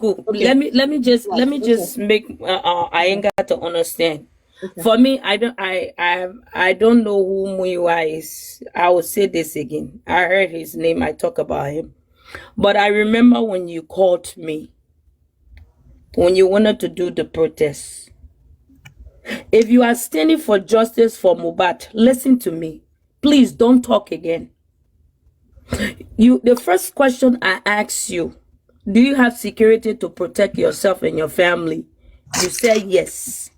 Cool. Okay. Let me Okay. just make Iyengar to understand. Okay. For me, I don't know who Muiwa is. I will say this again. I heard his name. I talk about him, but I remember when you called me when you wanted to do the protest. If you are standing for justice for Mohbad, listen to me. Please don't talk again. The first question I asked you, do you have security to protect yourself and your family? You said yes.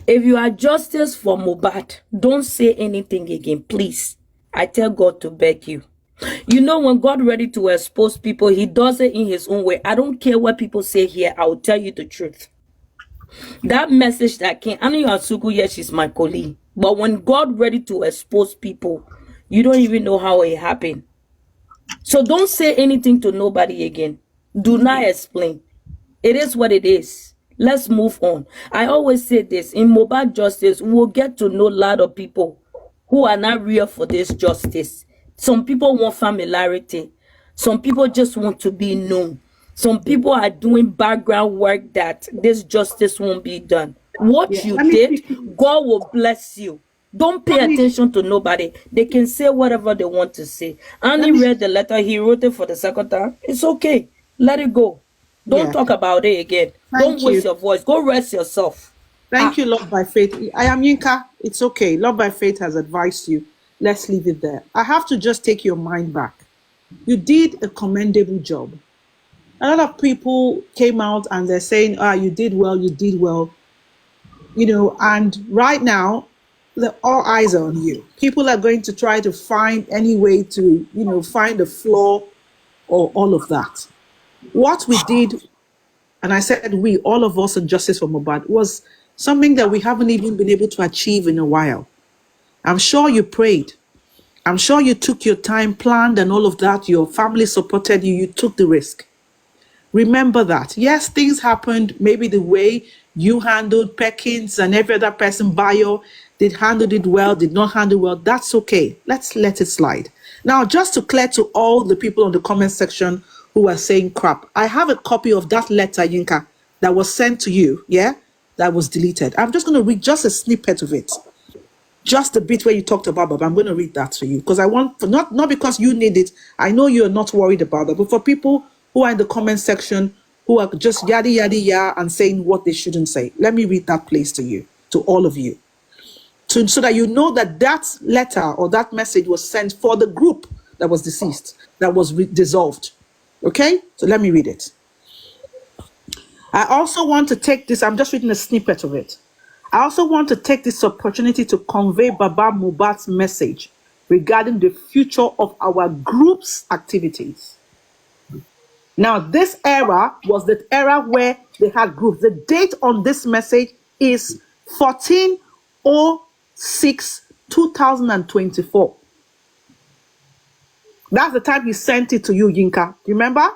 If you are justice for Mohbad, don't say anything again, please. I tell God to beg you. You know, when God ready to expose people, he does it in his own way. I don't care what people say here. I will tell you the truth. That message that came, I know Asuku, yes, she's my colleague. But when God ready to expose people, you don't even know how it happened. So don't say anything to nobody again. Do not explain. It is what it is. Let's move on. I always say this, in Mohbad justice, we will get to know a lot of people who are not real for this justice. Some people want familiarity. Some people just want to be known. Some people are doing background work that this justice won't be done. What Yeah. you Let me did, quickly. God will bless you. Don't pay Let me. attention to nobody. They can say whatever they want to say. Let Annie me. read the letter. He wrote it for the second time. It's okay. Let it go. Don't Yeah. talk about it again. Don't Thank waste you. your voice. Go rest yourself. Thank Ah, you, Love by Faith. I am Yinka. It's okay. Love by Faith has advised you. Let's leave it there. I have to just take your mind back. You did a commendable job. A lot of people came out and they're saying, you did well, you did well. And right now, all eyes are on you. People are going to try to find any way to, find a flaw or all of that. What we did, and I said we, all of us in Justice for Mohbad, was something that we haven't even been able to achieve in a while. I'm sure you prayed. I'm sure you took your time, planned, and all of that. Your family supported you. You took the risk. Remember that. Yes, things happened. Maybe the way you handled Perkins and every other person, Bio, did handle it well, did not handle well. That's okay. Let's let it slide. Now, just to clear to all the people on the comment section who are saying crap, I have a copy of that letter, Yinka, that was sent to you, yeah, that was deleted. I'm just going to read just a snippet of it. Just the bit where you talked about Baba, I'm going to read that to you because I want, not because you need it. I know you're not worried about that, but for people who are in the comment section who are just yada yada yada and saying what they shouldn't say, let me read that place to you, to all of you, so that you know that that letter or that message was sent for the group that was deceased, that was dissolved. Okay, so let me read it. I also want to take this, I'm just reading a snippet of it. I also want to take this opportunity to convey Baba Mohbad's message regarding the future of our group's activities. Now, this era was the era where they had groups. The date on this message is 14/06/2024. That's the time he sent it to you, Yinka. Do you remember?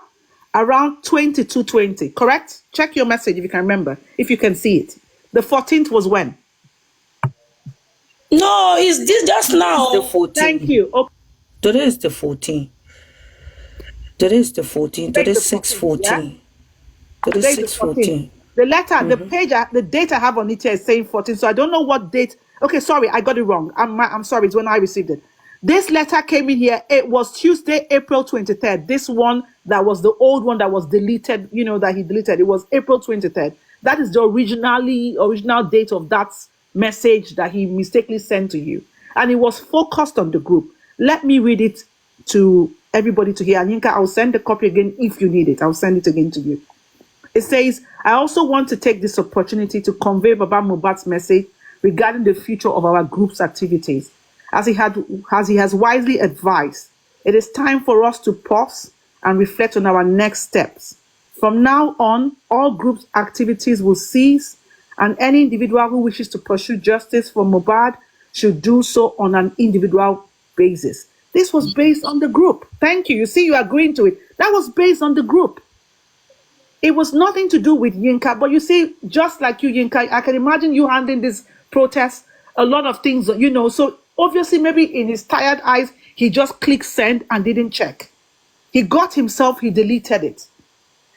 Around 22:20, correct? Check your message if you can remember, if you can see it. The 14th was when? No, it's this just the now. 14th. Thank you. Okay. Today is the 14th. Today is the 14th. Today Today's the is 14th, yeah? 6/14. Today is Today's the 14th. 6/14. The letter, the page, the date I have on it here is saying 14. So I don't know what date. Okay, sorry, I got it wrong. I'm sorry. It's when I received it. This letter came in here. It was Tuesday, April 23rd. This one that was the old one that was deleted, that he deleted. It was April 23rd. That is the original date of that message that he mistakenly sent to you. And it was focused on the group. Let me read it to everybody to hear. And Yinka, I'll send the copy again if you need it. I'll send it again to you. It says, I also want to take this opportunity to convey Baba Mohbad's message regarding the future of our group's activities. As he has wisely advised, it is time for us to pause and reflect on our next steps. From now on, all groups' activities will cease, and any individual who wishes to pursue justice for Mohbad should do so on an individual basis. This was based on the group. Thank you. You see, you are agreeing to it. That was based on the group. It was nothing to do with Yinka, but you see, just like you, Yinka, I can imagine you handling this protest, a lot of things, so obviously maybe in his tired eyes, he just clicked send and didn't check. He got himself, he deleted it.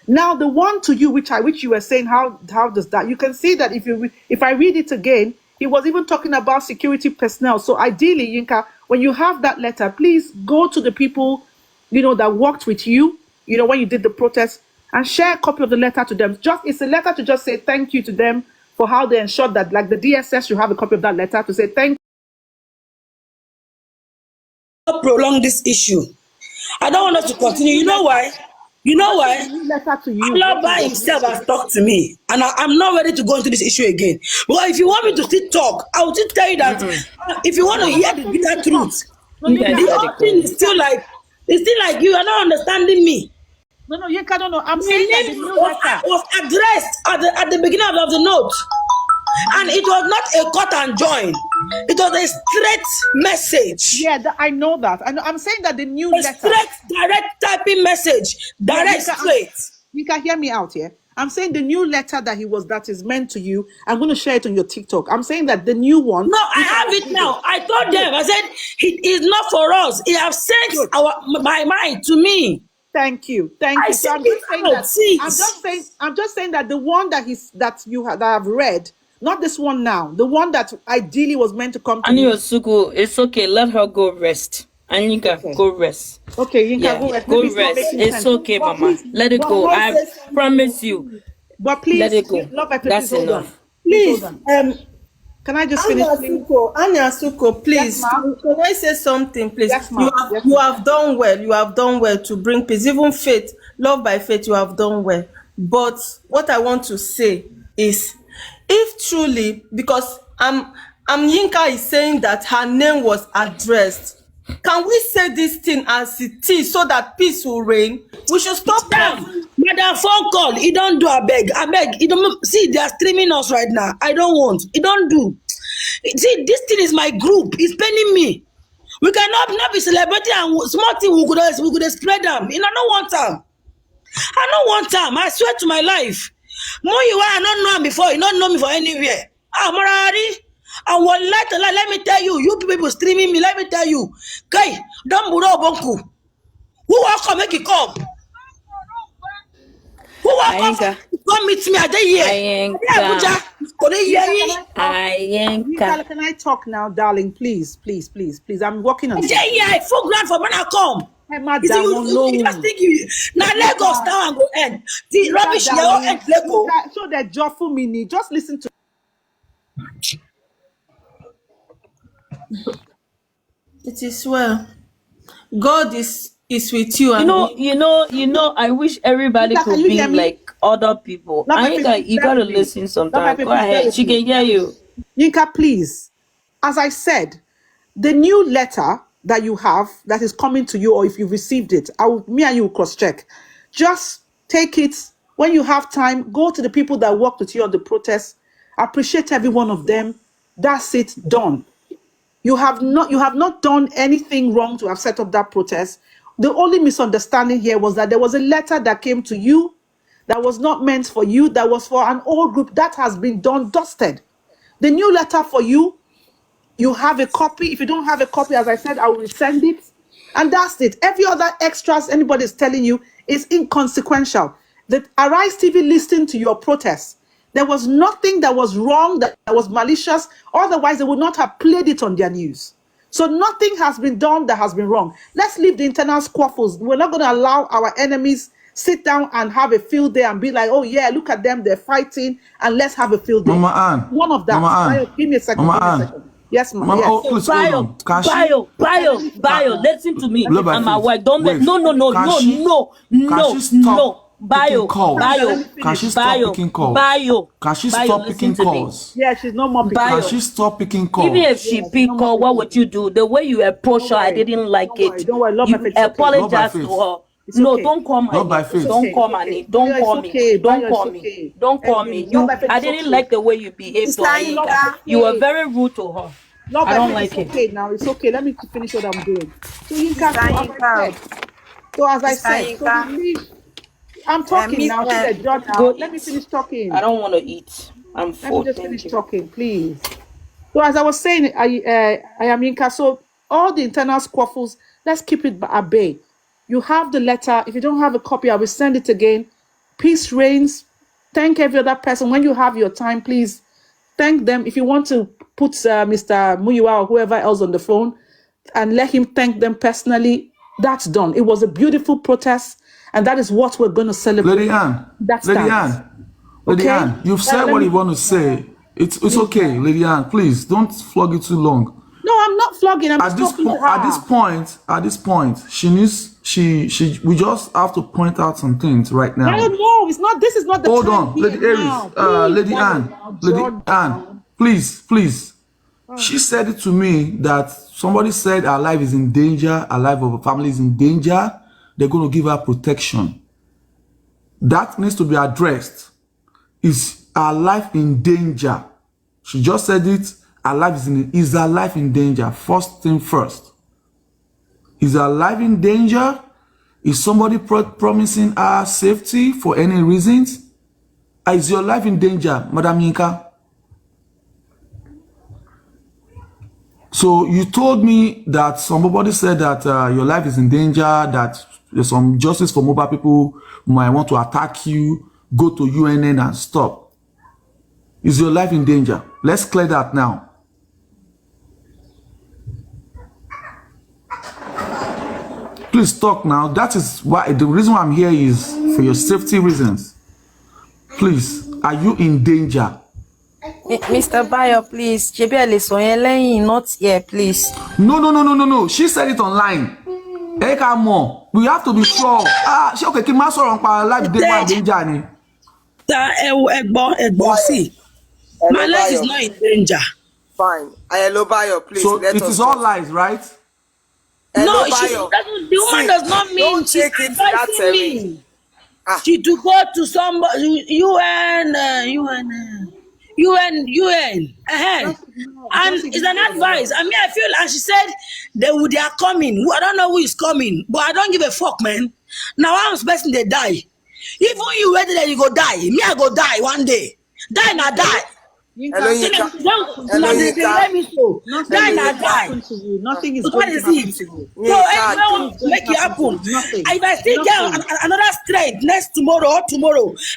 Now the one to you, which you were saying, how does that? You can see that if I read it again, he was even talking about security personnel. So ideally, Yinka, when you have that letter, please go to the people, that worked with you, when you did the protest, and share a copy of the letter to them. It's a letter to just say thank you to them for how they ensured that, like the DSS, you have a copy of that letter to say thank. Prolong this issue. I don't want us to continue. You know why? You know why? Letter to you. Alaba himself has talked to me, and I'm not ready to go into this issue again. But if you want me to still talk, I will still tell you that if you want to hear the bitter truth, the whole thing is still like you are not understanding me. No, Yinka, no. I'm My saying that the name new letter was addressed at the beginning of the note, and it was not a cut and join. It was a straight message. Yeah, I know that. I'm saying that the new A letter. straight, direct typing message. Direct, straight. You can hear me out here. I'm saying the new letter that is meant to you. I'm going to share it on your TikTok. I'm saying that the new one. No, I have it now. I told them. I said it is not for us. He have sent my mind to me. Thank you. I So I'm just saying that the one that I've read, not this one now, the one that ideally was meant to come to you. Aniosuku, it's okay. Let her go rest. Anika, go rest. Okay, Yinka, go rest. It's okay, Mama. Let it go. I promise you. But please, let it go. That's enough. Please, can I just finish? Anyasuko, please, yes, can I say something, please? Yes, you have done well. You have done well to bring peace. Even faith, love by faith, you have done well. But what I want to say is, if truly, because Yinka is saying that her name was addressed, can we say this thing as it is so that peace will reign? We should stop them. Madam, phone call. He don't do. I beg. He don't see. They are streaming us right now. I don't want. He don't do. See, this thing is my group. It's paining me. We cannot not be celebrating and small thing we could spread them. You know, I don't want them. I don't want them. I swear to my life. More you are, I don't know him before. You don't know me for anywhere. Marari. And let me tell you, you people streaming me, let me tell you, guy, don't buro bonku. Who will come make it come? Who will come meet me at the year? Can I talk now, darling? Please. I'm working on it. Yeah, full grant for when I come. Hey, madam, you just think now Lagos now and go end. The rubbish here end Lagos. So that job for me, just listen to. It is well. God is with you. You know. I wish everybody could be like other people. You gotta listen sometimes. Go ahead. She can hear you. Yinka, please. As I said, the new letter that you have that is coming to you, or if you've received it, me and you will cross-check. Just take it when you have time. Go to the people that worked with you on the protest. Appreciate every one of them. That's it. Done. You have not done anything wrong to have set up that protest. The only misunderstanding here was that there was a letter that came to you that was not meant for you, that was for an old group that has been dusted. The new letter for you, you have a copy. If you don't have a copy, as I said, I will send it. And that's it. Every other extras anybody is telling you is inconsequential. The Arise TV listened to your protest. There was nothing that was wrong, that was malicious. Otherwise, they would not have played it on their news. So nothing has been done that has been wrong. Let's leave the internal squaffles. We're not going to allow our enemies sit down and have a field day and be like, oh yeah, look at them, they're fighting, and let's have a field day. Mama Ann. One of that. Mama Ann. Give me a second. Mama Ann. Yes, ma'am. Mama, Yes. oh, please, Bio, listen to me. I'm my wife. Don't make no. Bio. Can she stop picking calls? Can she stop picking calls? Yeah, she's no more picking Can she stop picking calls? Even if she pick call, what would you do? The way you approach her, I didn't like it. Don't worry. You apologize to her. No, don't call my name. Don't call my name. Don't call me. Don't call me. Don't call me. I didn't like the way you behaved to her. You were very rude to her. I don't like it. Okay, now it's okay. Let me finish what I'm doing. So Yinka, as I said, I'm talking now. Let me finish talking. I don't want to eat. I'm full. Let me just finish talking, please. So as I was saying, I am Yinka. So all the internal squaffles, let's keep it at bay. You have the letter. If you don't have a copy, I will send it again. Peace reigns. Thank every other person. When you have your time, please thank them. If you want to put Mr. Muyiwa or whoever else on the phone and let him thank them personally, that's done. It was a beautiful protest, and that is what we're going to celebrate. Lady Anne, That's Lady Anne, Lady Anne, you've said what you want to say. It's okay, Lady Anne. Please don't flog it too long. No, I'm not flogging. I'm just talking to her. At this point, we just have to point out some things right now. I don't know. It's not. This is not the Hold time on, Lady Aries, Lady Anne, please. She said it to me that somebody said her life is in danger, her life of her family is in danger. They're going to give her protection. That needs to be addressed. Is her life in danger? She just said it. Is her life in danger? First thing first. Is her life in danger? Is somebody promising her safety for any reasons? Is your life in danger, Madam Yinka? So you told me that somebody said that your life is in danger, that there's some justice for mobile people who might want to attack you, go to UNN and stop. Is your life in danger? Let's clear that now. Please talk now. That is why the reason why I'm here is for your safety reasons. Please, are you in danger? Mr. Bayo, please. Not here, please. No. She said it online. We have to be sure. She okay. Life danger. See, my life is not in danger. Fine. Hello, Bayo, please. So it is all lies, right? No, the woman does not mean she's advising me. She to go to somebody UN. And it's an advice. I mean, I feel, and she said they are coming. I don't know who is coming, but I don't give a fuck, man. Now I'm expecting they die. Even you ready that you go die. Me, I go die one day. Die na die. Hello, Yinka. Nothing is going to happen to you. So everyone make it happen. If I still get another straight next tomorrow,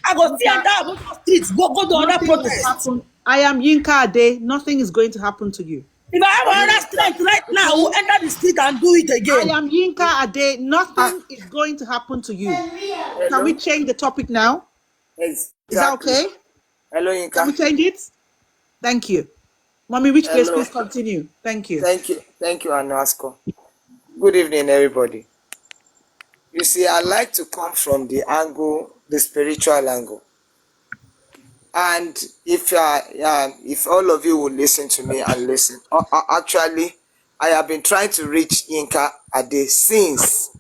I go see another streets, go to another protest. I am Yinka Ade. Nothing is going to happen to you. If I have another strength right now, we'll enter the street and do it again. I am Yinka Ade. Nothing is going to happen to you. Can we change the topic now? Exactly. Is that okay? Hello, Yinka. Can we change it? Thank you. Mommy, which place? Please continue. Thank you. Thank you, Anasko. Good evening, everybody. You see, I like to come from the angle, the spiritual angle. And if all of you will listen to me and listen, actually, I have been trying to reach Yinka Ade since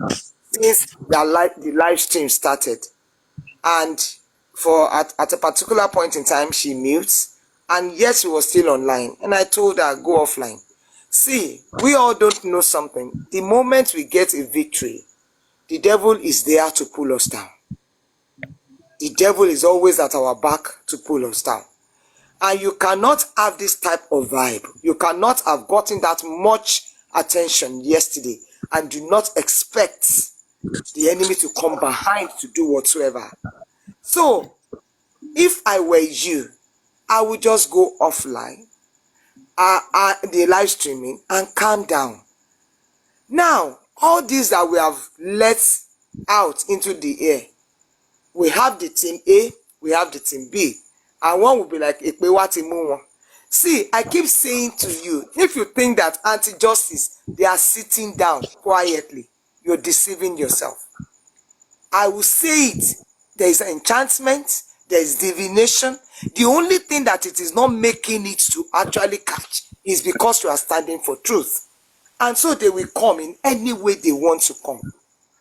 the live stream started. And at a particular point in time, she mutes, and yet she was still online. And I told her, go offline. See, we all don't know something. The moment we get a victory, the devil is there to pull us down. The devil is always at our back to pull us down. And you cannot have this type of vibe. You cannot have gotten that much attention yesterday and do not expect the enemy to come behind to do whatsoever. So, if I were you, I would just go offline, the live streaming, and calm down. Now, all these that we have let out into the air, we have the team A, we have the team B, and one will be like, see, I keep saying to you, if you think that anti-justice, they are sitting down quietly, you're deceiving yourself. I will say it. There is enchantment, there is divination. The only thing that it is not making it to actually catch is because you are standing for truth. And so they will come in any way they want to come.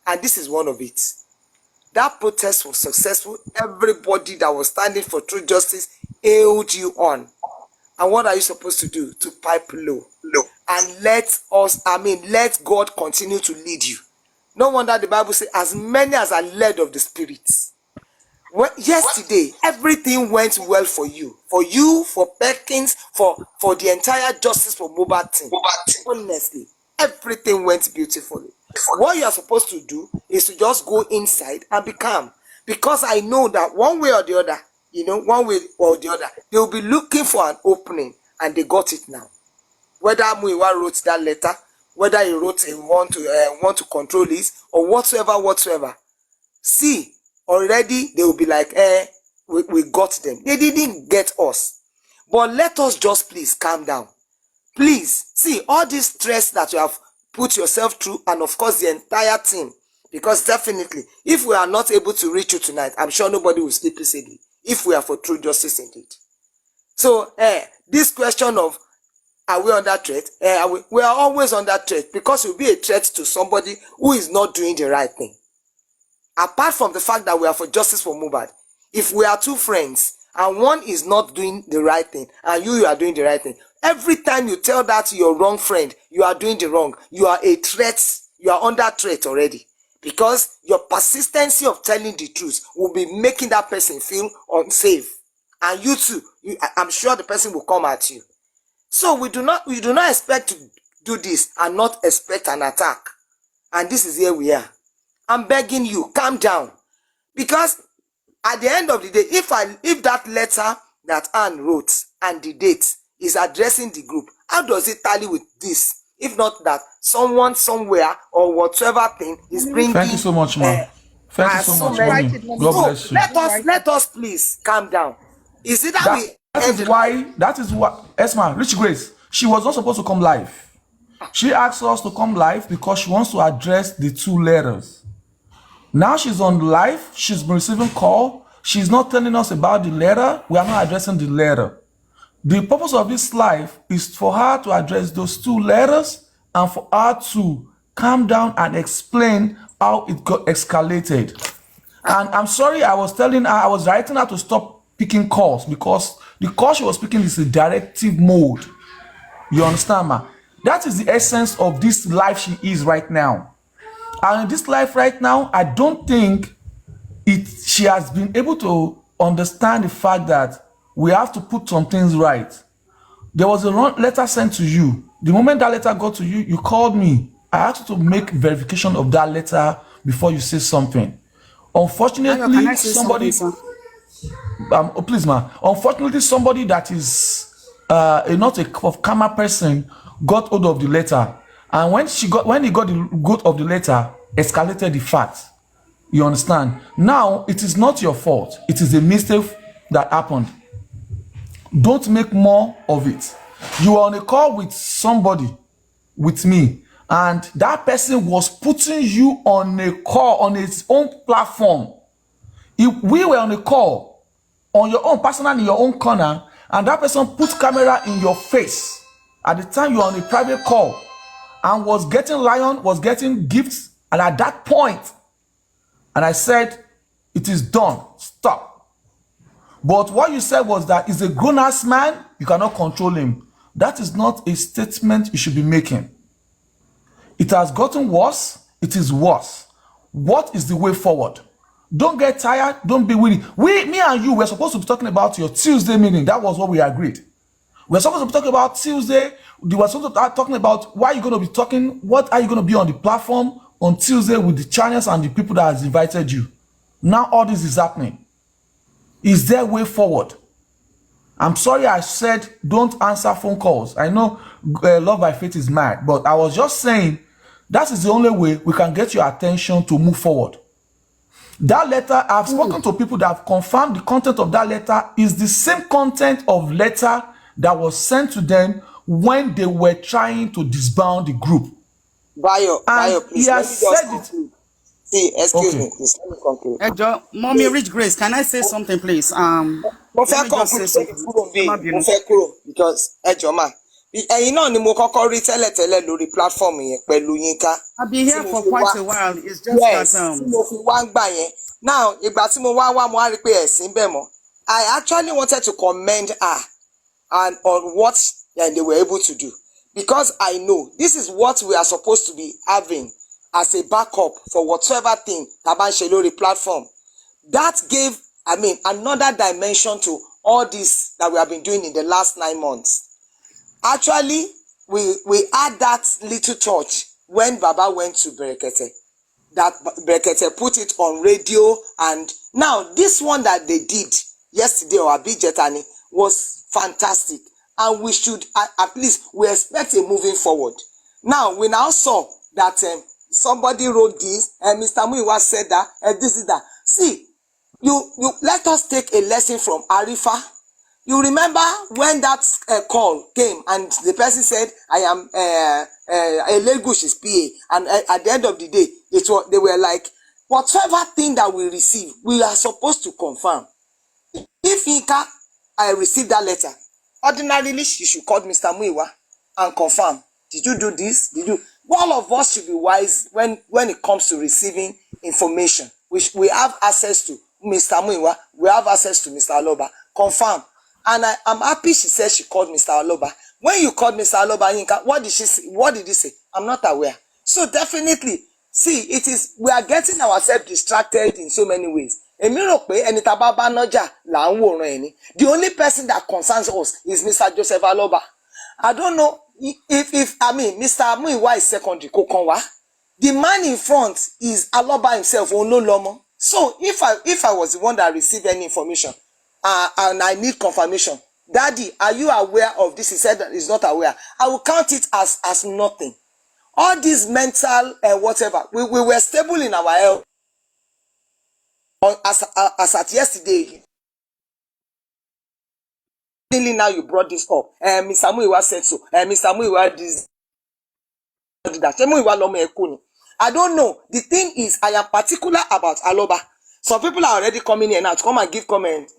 And this is one of it. That protest was successful. Everybody that was standing for true justice hailed you on. And what are you supposed to do? To pipe low. And let God continue to lead you. No wonder the Bible says, as many as are led of the Spirit. Well, yesterday, everything went well for you, for Perkins, for the entire Justice for Mohbad team. Honestly, everything went beautifully. What you are supposed to do is to just go inside and be calm. because I know that one way or the other, one way or the other, they will be looking for an opening, and they got it now. Whether Muiwa wrote that letter, whether he wrote a want to control this, or whatsoever. See, already they will be like, we got them. They didn't get us. But let us just please calm down. Please, see, all this stress that you have put yourself through, and of course the entire team, because definitely, if we are not able to reach you tonight, I'm sure nobody will sleep peacefully, if we are for true justice indeed. So, this question of, are we under threat? We are always under threat, because it will be a threat to somebody who is not doing the right thing. Apart from the fact that we are for justice for Mohbad, if we are two friends and one is not doing the right thing and you are doing the right thing, every time you tell that to your wrong friend, you are doing the wrong, you are a threat, you are under threat already, because your persistency of telling the truth will be making that person feel unsafe, and you too, I'm sure the person will come at you. So we do not expect to do this and not expect an attack, and this is here we are. I'm begging you, calm down, because at the end of the day, if that letter that Anne wrote and the date is addressing the group, how does it tally with this? If not that someone somewhere or whatever thing is bringing. Thank you so much, man. Thank you so much, mommy. God bless you. Let us please calm down. Is it that that is why Esma, Rich Grace, she was not supposed to come live. She asked us to come live because she wants to address the two letters. Now she's on live, she's been receiving call, she's not telling us about the letter, we are not addressing the letter. The purpose of this live is for her to address those two letters and for her to calm down and explain how it got escalated. And I'm sorry, I was writing her to stop picking calls, because the call she was picking is a directive mode. You understand, ma? That is the essence of this life she is right now. And in this life right now, I don't think she has been able to understand the fact that we have to put some things right. There was a letter sent to you. The moment that letter got to you, you called me. I asked you to make verification of that letter before you say something. Unfortunately, somebody, please, ma. Unfortunately, somebody that is not a karma person got hold of the letter. And when he got the good of the letter, escalated the fact. You understand? Now, it is not your fault. It is a mistake that happened. Don't make more of it. You are on a call with somebody, with me, and that person was putting you on a call on its own platform. If we were on a call on your own personal, in your own corner, and that person put camera in your face at the time you are on a private call, and was getting gifts, and at that point, and I said, it is done, stop. But what you said was that he's a grown-ass man, you cannot control him. That is not a statement you should be making. It has gotten worse, it is worse. What is the way forward? Don't get tired, don't be weary. Me and you were supposed to be talking about your Tuesday meeting. That was what we agreed. We're supposed to be talking about Tuesday. We were supposed to be talking about why you're going to be talking, what are you going to be on the platform on Tuesday with the channels and the people that has invited you. Now all this is happening. Is there a way forward? I'm sorry I said don't answer phone calls. I know Love by Faith is mad, but I was just saying that is the only way we can get your attention to move forward. That letter, I've spoken to people that have confirmed the content of that letter is the same content of letter that was sent to them when they were trying to disband the group. Bayo, please. He has said it. See, excuse me, please. Let me conclude. Mommy Rich Grace, can I say something, please? Let me just say something. Because ma, ẹ̀yin náà ni mo kọ́kọ́ rí tẹ́lẹ̀tẹ́lẹ̀ lórí platform yẹn pẹ̀lú Yínká. I've been here for quite a while. It's just yes, that tí mo fi wá ń gbà yẹn. Now, ìgbà tí mo wá mo wá rí pé ẹ̀sìn bẹ̀ mọ́. I actually wanted to commend her and on what they were able to do, because I know this is what we are supposed to be having as a backup for whatever thing Taban Shelori platform. That gave, another dimension to all this that we have been doing in the last 9 months. Actually, we had that little touch when Baba went to Berekete. that Brekete put it on radio, and now this one that they did yesterday or Abijetani was fantastic, and we should at least we expect a moving forward. Now we now saw that somebody wrote this, and Mr. Muiwa said that, and this is that. See, you let us take a lesson from Arifa. You remember when that call came and the person said, I am a Legush's PA, and at the end of the day, they were like, whatever thing that we receive, we are supposed to confirm. If Inka, I received that letter, ordinarily she should call Mr. Muiwa and confirm. Did you do this? Did you? All of us should be wise when it comes to receiving information. We have access to Mr. Muiwa, we have access to Mr. Aloba. Confirm. And I'm happy she said she called Mr. Aloba. When you called Mr. Aloba, Yinka, what did she say? What did he say? I'm not aware. So definitely, see, we are getting ourselves distracted in so many ways. The only person that concerns us is Mr. Joseph Aloba. I don't know if I mean Mr. Muiwa is secondary. The man in front is Aloba himself, Ono Lomo. So if I was the one that received any information, and I need confirmation, Daddy, are you aware of this? He said that he's not aware. I will count it as nothing. All this mental whatever, we were stable in our health. As at yesterday, now you brought this up. Mr. Muiwa said so. Mr. Muiwa this. I don't know. The thing is, I am particular about Aloba. Some people are already coming here now to come and give comment.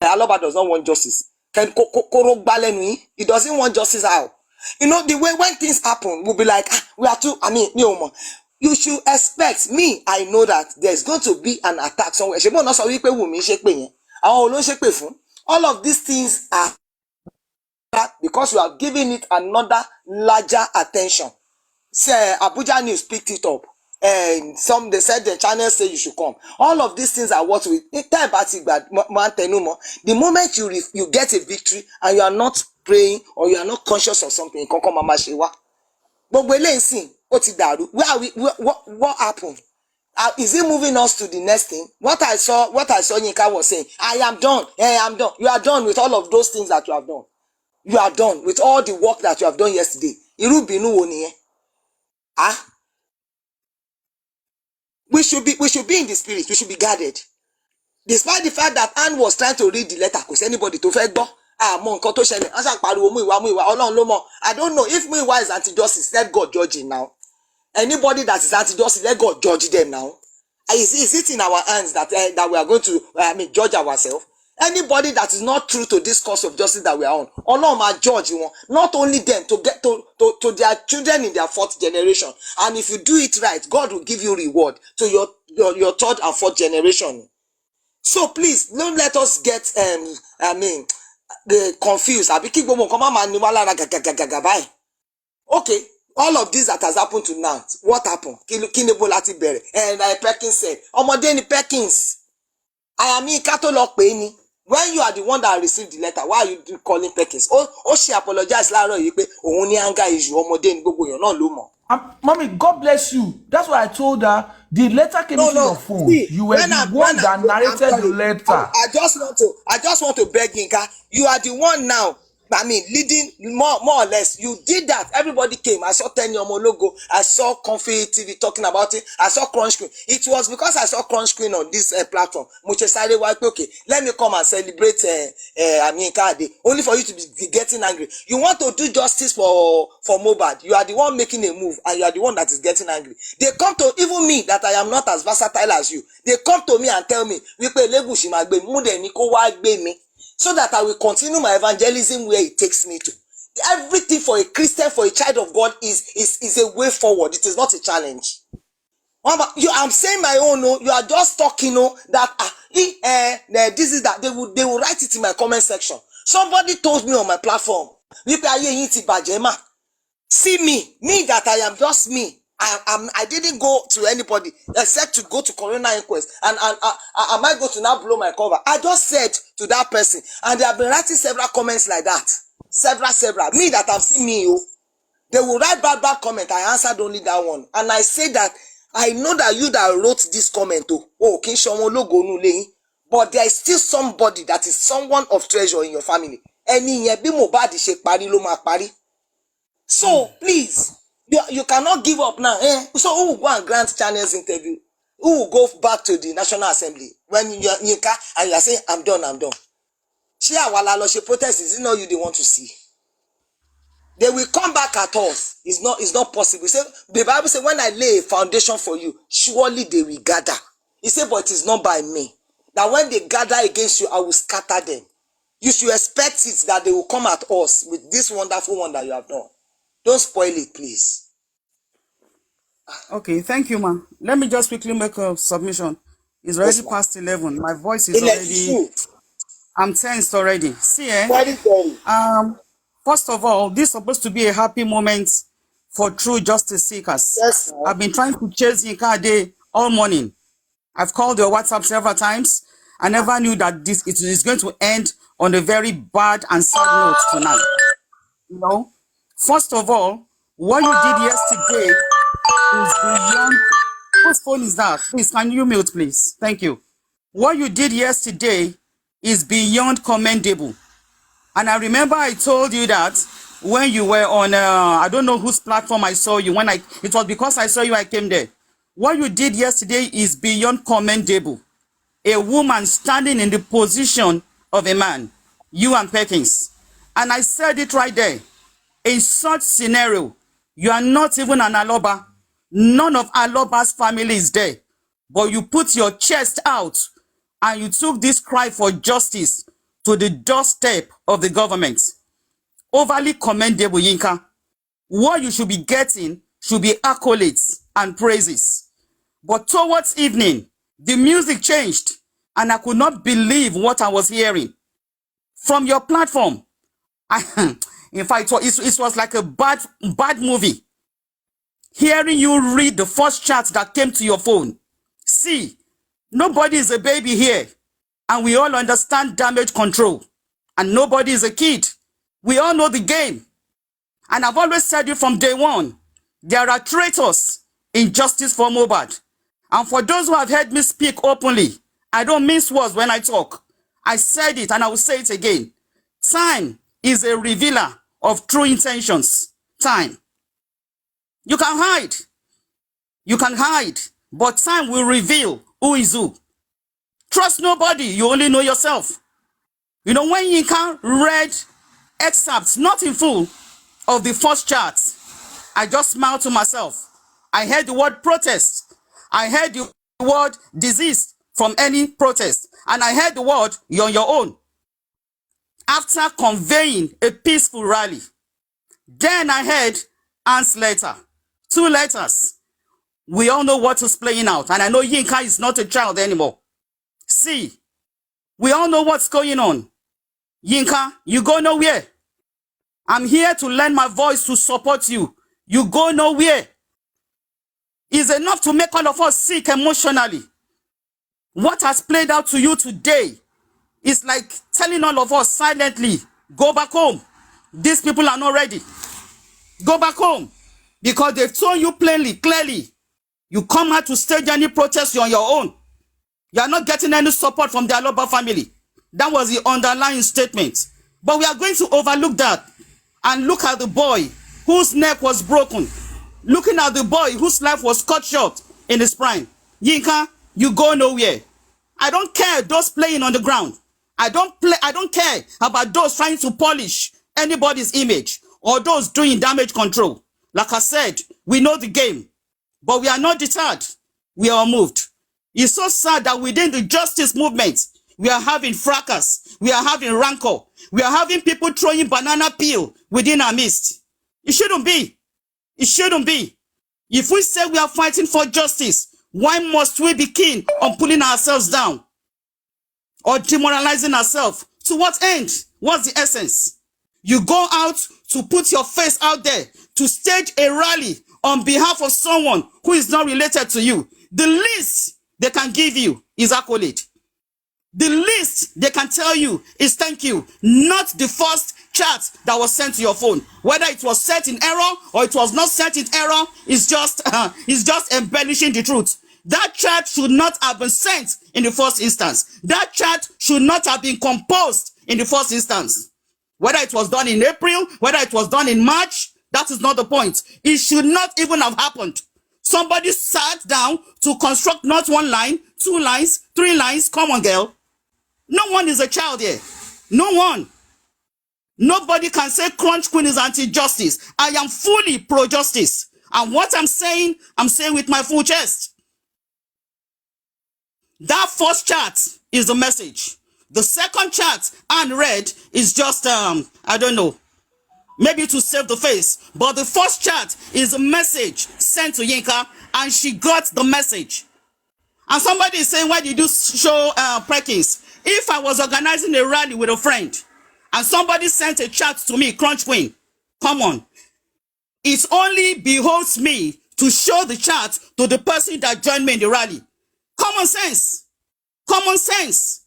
Aloba does not want justice. He doesn't want justice out. You know, the way when things happen, we'll be like, we are too, you should expect me. I know that there's going to be an attack somewhere. All of these things are because you are giving it another larger attention. Say Abuja News picked it up, and they said the channel say you should come. All of these things are what we the moment you get a victory and you are not praying or you are not conscious of something, what happened? Is it moving us to the next thing? What I saw Yinka was saying, I am done. I am done. You are done with all of those things that you have done. You are done with all the work that you have done yesterday. We should be in the spirit. We should be guarded. Despite the fact that Anne was trying to read the letter, because anybody to fẹ́ gbọ́, I don't know if Muiwa is anti-justice. Let God judge him now. Anybody that is anti-justice, let God judge them now. Is it in our hands that we are going to judge ourselves? Anybody that is not true to this course of justice that we are on, Ọlọ́run judge wọn. Not only them, to get to their children in their fourth generation. And if you do it right, God will give you reward to your third and fourth generation. So please don't let us get confused. Okay, all of this that has happened to now, what happened? And like Perkins said, Perkins. I am in catalog penny. When you are the one that received the letter, why are you calling Perkins? She apologized only anger issue Mommy, God bless you. That's why I told her the letter came into your phone. See, you were the one that narrated the letter. I just want to beg Yinka. You are the one now. Leading more or less. You did that. Everybody came. I saw 10 Yomo logo. I saw Comfy TV talking about it. I saw Crunch Screen. It was because I saw Crunch Screen on this platform. Okay, let me come and celebrate Yinka Day. Only for you to be getting angry. You want to do justice for mohbad. You are the one making a move, and you are the one that is getting angry. They come to even me that I am not as versatile as you. They come to me and tell me, so that I will continue my evangelism where it takes me to. Everything for a Christian, for a child of God is a way forward. It is not a challenge. I'm saying my own. No, you are just talking. No, that this is that. They will write it in my comment section. Somebody told me on my platform. See me that I am just me. I didn't go to anybody except to go to coroner inquest, and I might go to now blow my cover. I just said to that person, and they have been writing several comments like that. Several. Me that I've seen me, they will write bad comment. I answered only that one, and I say that I know that you that wrote this comment, but there is still somebody that is someone of treasure in your family. Ẹni yẹn bí Mohbad ṣe parí ló máa parí. So please, you cannot give up now. So who will go and grant Channel's interview? Who will go back to the National Assembly when you are Yinka and you are saying, I'm done, I'm done? Ṣé àwa la lọ ṣe protest? Is it not you they want to see? They will come back at us. It's not possible. Say, the Bible says, when I lay a foundation for you, surely they will gather. He said, but it is not by me. That when they gather against you, I will scatter them. You should expect it that they will come at us with this wonderful one that you have done. Don't spoil it, please. Okay, thank you, ma. Let me just quickly make a submission. It's already past 11. My voice is already... I'm tensed already. See, first of all, this is supposed to be a happy moment for true justice seekers. Yes, I've been trying to chase Yinka Ade all morning. I've called your WhatsApp several times. I never knew that it is going to end on a very bad and sad note tonight. You know, first of all, what you did yesterday is beyond... Whose phone is that? Please, can you mute, please? Thank you. What you did yesterday is beyond commendable. And I remember I told you that when you were on, I don't know whose platform I saw you. It was because I saw you, I came there. What you did yesterday is beyond commendable. A woman standing in the position of a man, you and Perkins. And I said it right there. In such scenario, you are not even an Aloba. None of Aloba's family is there. But you put your chest out and you took this cry for justice to the doorstep of the government. Overly commendable, Yinka. What you should be getting should be accolades and praises. But towards evening, the music changed and I could not believe what I was hearing. From your platform, in fact, it was like a bad movie. Hearing you read the first chat that came to your phone. See, nobody is a baby here. And we all understand damage control. And nobody is a kid. We all know the game. And I've always said it from day one. There are traitors in justice for mohbad. And for those who have heard me speak openly, I don't mince words when I talk. I said it and I will say it again. Time is a revealer of true intentions. Time. You can hide. You can hide. But time will reveal who is who. Trust nobody. You only know yourself. You know, when Yinka read excerpts, not in full, of the first chart, I just smiled to myself. I heard the word protest. I heard the word desist from any protest. And I heard the word you're on your own. After conveying a peaceful rally, then I heard Anne's letter. 2 letters. We all know what is playing out. And I know Yinka is not a child anymore. See, we all know what's going on. Yinka, you go nowhere. I'm here to lend my voice to support you. You go nowhere. It's enough to make all of us sick emotionally. What has played out to you today is like telling all of us silently, go back home. These people are not ready. Go back home. Because they've told you plainly, clearly, you come out to stage any protest, you're on your own. You are not getting any support from the Aloba family. That was the underlying statement. But we are going to overlook that and look at the boy whose neck was broken. Looking at the boy whose life was cut short in his prime. Yinka, you go nowhere. I don't care those playing on the ground. I don't care about those trying to polish anybody's image or those doing damage control. Like I said, we know the game, but we are not deterred. We are moved. It's so sad that within the justice movement, we are having fracas. We are having rancor. We are having people throwing banana peel within our midst. It shouldn't be. It shouldn't be. If we say we are fighting for justice, why must we be keen on pulling ourselves down or demoralizing ourselves? To what end? What's the essence? You go out to put your face out there to stage a rally on behalf of someone who is not related to you. The least they can give you is accolade. The least they can tell you is thank you, not the first chat that was sent to your phone. Whether it was sent in error or it was not sent in error is just embellishing the truth. That chat should not have been sent in the first instance. That chat should not have been composed in the first instance. Whether it was done in April, whether it was done in March, that is not the point. It should not even have happened. Somebody sat down to construct not one line, 2 lines, 3 lines. Come on, girl. No one is a child here. No one. Nobody can say Crunch Queen is anti-justice. I am fully pro-justice. And what I'm saying with my full chest. That first chat is the message. The second chat, unread, is just, I don't know, maybe to save the face. But the first chat is a message sent to Yinka, and she got the message. And somebody is saying, why did you show Perkins? If I was organizing a rally with a friend, and somebody sent a chat to me, Crunch Queen, come on. It only behoves me to show the chat to the person that joined me in the rally. Common sense. Common sense.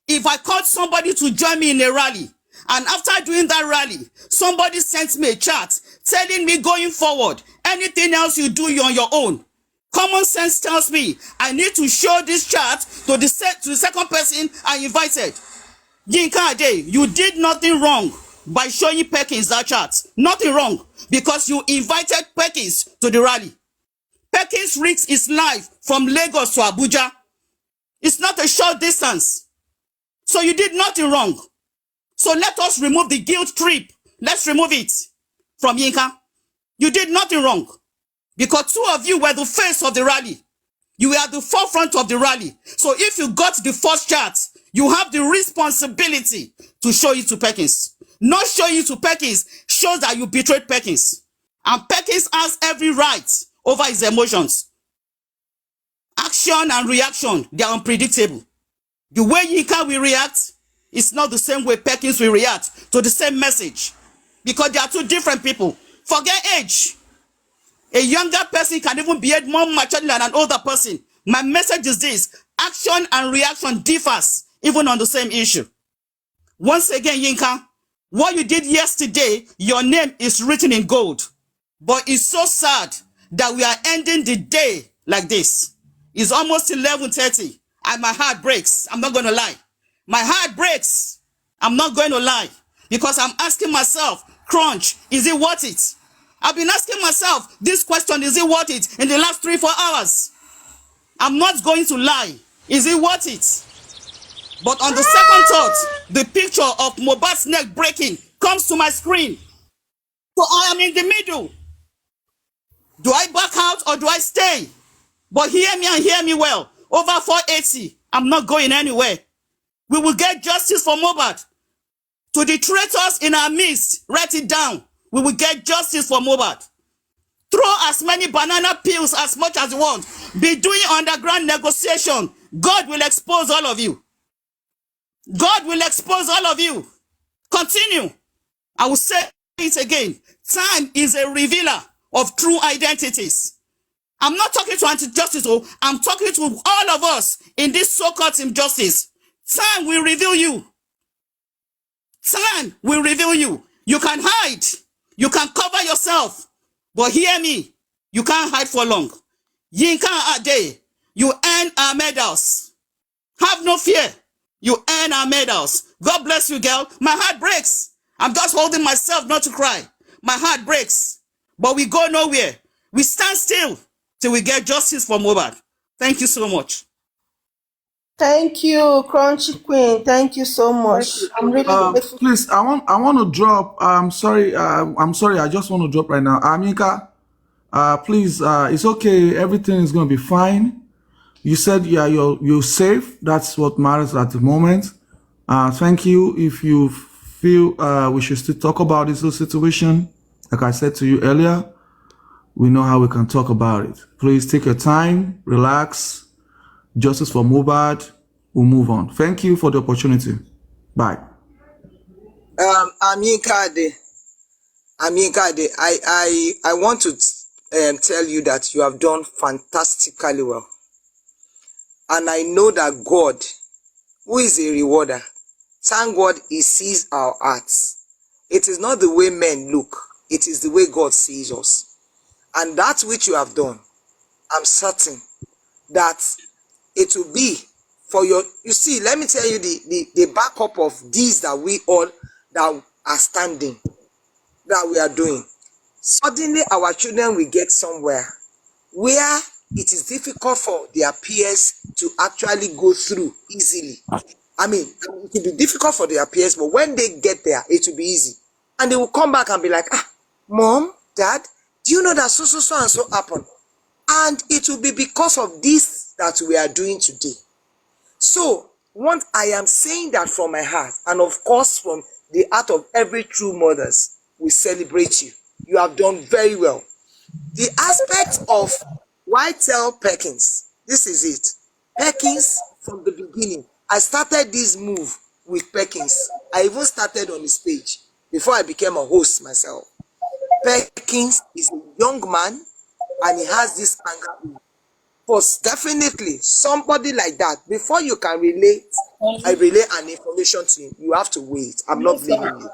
If I called somebody to join me in a rally, and after doing that rally, somebody sent me a chat telling me going forward, anything else you do, you're on your own. Common sense tells me I need to show this chat to the second person I invited. Yinka Ade, you did nothing wrong by showing Perkins that chat. Nothing wrong, because you invited Perkins to the rally. Perkins risked his life from Lagos to Abuja. It's not a short distance. So you did nothing wrong. So let us remove the guilt trip. Let's remove it from Yinka. You did nothing wrong, because 2 of you were the face of the rally. You were at the forefront of the rally. So if you got the first chat, you have the responsibility to show it to Perkins. Not showing it to Perkins shows that you betrayed Perkins. And Perkins has every right over his emotions. Action and reaction, they are unpredictable. The way Yinka will react is not the same way Perkins will react to the same message, because they are 2 different people. Forget age. A younger person can even behave more maturely than an older person. My message is this: action and reaction differs even on the same issue. Once again, Yinka, what you did yesterday, your name is written in gold. But it's so sad that we are ending the day like this. It's almost 11:30 and my heart breaks. I'm not going to lie. My heart breaks. I'm not going to lie. Because I'm asking myself, Crunch, is it worth it? I've been asking myself this question, is it worth it, in the last 3-4 hours? I'm not going to lie. Is it worth it? But on the second thought, the picture of mohbad's neck breaking comes to my screen. So I am in the middle. Do I back out or do I stay? But hear me and hear me well. Over 480, I'm not going anywhere. We will get justice for Mohbad. To the traitors in our midst, write it down. We will get justice for Mohbad. Throw as many banana peels as much as you want. Be doing underground negotiation. God will expose all of you. God will expose all of you. Continue. I will say it again. Time is a revealer of true identities. I'm not talking to anti-justice, I'm talking to all of us in this so-called team justice. Time will reveal you. Time will reveal you. You can hide. You can cover yourself. But hear me, you can't hide for long. Yinka Ade, you earn our medals. Have no fear. You earn our medals. God bless you, girl. My heart breaks. I'm just holding myself not to cry. My heart breaks. But we go nowhere. We stand still till we get justice for Mohbad. Thank you so much. Thank you, Crunchy Queen. Thank you so much. I'm really grateful. Please, I want to drop. I'm sorry. I just want to drop right now. Amika, please. It's okay. Everything is gonna be fine. You said you're safe. That's what matters at the moment. Thank you. If you feel we should still talk about this little situation, like I said to you earlier, we know how we can talk about it. Please take your time, relax. Justice for Mohbad. We'll move on. Thank you for the opportunity. Bye. Yinka Ade, I want to tell you that you have done fantastically well. And I know that God, who is a rewarder, thank God he sees our hearts. It is not the way men look. It is the way God sees us. And that which you have done, I'm certain that it will be for your, you see, let me tell you the backup of these that we all that are standing, that we are doing. Suddenly our children will get somewhere where it is difficult for their peers to actually go through easily. I mean, it will be difficult for their peers, but when they get there, it will be easy. And they will come back and be like, Mom, Dad, do you know that so and so happened? And it will be because of this that we are doing today. So, what I am saying that from my heart, and of course from the heart of every true mothers, we celebrate you. You have done very well. The aspect of why tell Perkins, this is it. Perkins, from the beginning, I started this move with Perkins. I even started on his page before I became a host myself. Perkins is a young man and he has this anger. But definitely, somebody like that, before you can relate, I relay an information to him, you have to wait. I'm not blaming you.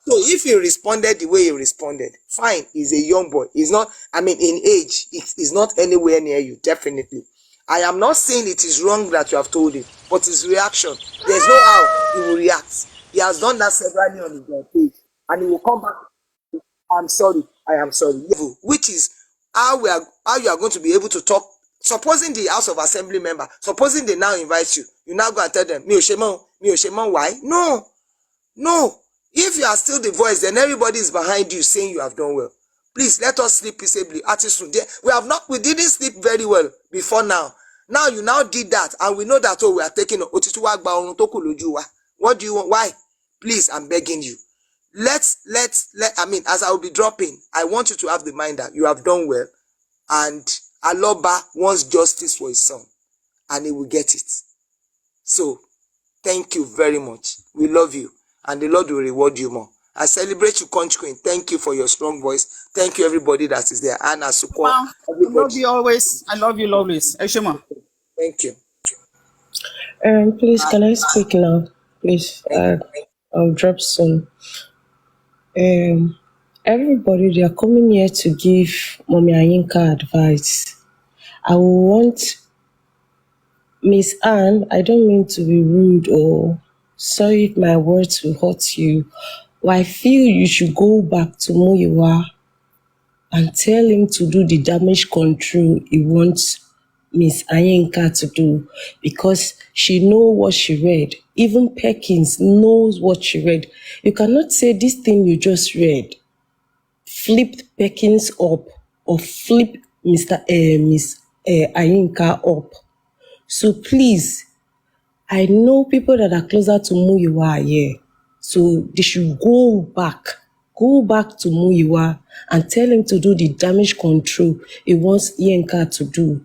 So if he responded the way he responded, fine, he's a young boy. He's not, I mean, in age, he's not anywhere near you, definitely. I am not saying it is wrong that you have told him, but his reaction, there's no how he will react. He has done that severally on his page, and he will come back. I'm sorry, I am sorry. Which is how you are going to be able to talk. Supposing the House of Assembly member, supposing they now invite you, you now go and tell them, mi ò ṣe mọ́, why? No. If you are still the voice, then everybody is behind you saying you have done well. Please let us sleep peaceably. We didn't sleep very well before now. Now you now did that, and we know that we are taking what do you want? Why? Please, I'm begging you. I mean, as I will be dropping, I want you to have the mind that you have done well, and Aloba wants justice for his son, and he will get it. So, thank you very much. We love you, and the Lord will reward you more. I celebrate you, Conch Queen. Thank you for your strong voice. Thank you, everybody that is there. Anna, Suko, I love you always. I love you always. Eshema. Thank you. Please, can I speak now? Please, I'll drop soon. Everybody, they are coming here to give Mommy Ayinka advice. I want Miss Anne, I don't mean to be rude or sorry if my words will hurt you, but I feel you should go back to Muyiwa and tell him to do the damage control he wants Miss Ayinka to do, because she knows what she read. Even Perkins knows what she read. You cannot say this thing you just read flipped Perkins up or flip Miss Ayinka up. So please, I know people that are closer to Muyiwa here. So they should go back to Muyiwa and tell him to do the damage control he wants Yinka to do.